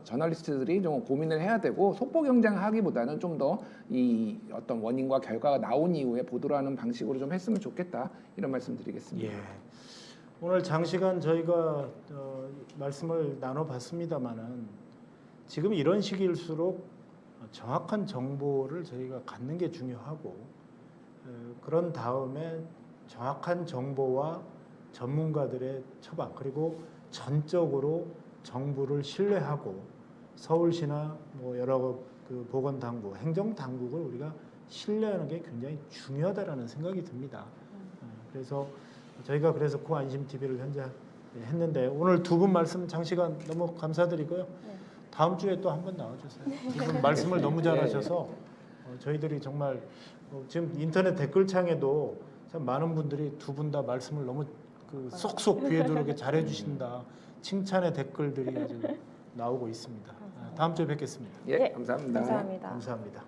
저널리스트들이 좀 고민을 해야 되고 속보 경쟁하기보다는 좀 더 이 어떤 원인과 결과가 나온 이후에 보도를 하는 방식으로 좀 했으면 좋겠다 이런 말씀드리겠습니다. 예. 오늘 장시간 저희가 말씀을 나눠봤습니다만은 지금 이런 시기일수록 정확한 정보를 저희가 갖는 게 중요하고 그런 다음에 정확한 정보와 전문가들의 처방 그리고 전적으로 정부를 신뢰하고 서울시나 뭐 여러 그 보건당국, 행정당국을 우리가 신뢰하는 게 굉장히 중요하다라는 생각이 듭니다. 그래서 저희가 그래서 코안심 TV를 현재 했는데 오늘 두 분 말씀 장시간 너무 감사드리고요. 다음 주에 또 한번 나와주세요. 두 분 말씀을 너무 잘하셔서 저희들이 정말 지금 인터넷 댓글창에도 참 많은 분들이 두 분 다 말씀을 너무 그 쏙쏙 귀에 들어오게 잘해주신다. 칭찬의 댓글들이 아주 나오고 있습니다. 다음 주에 뵙겠습니다. 예, 감사합니다. 감사합니다. 감사합니다.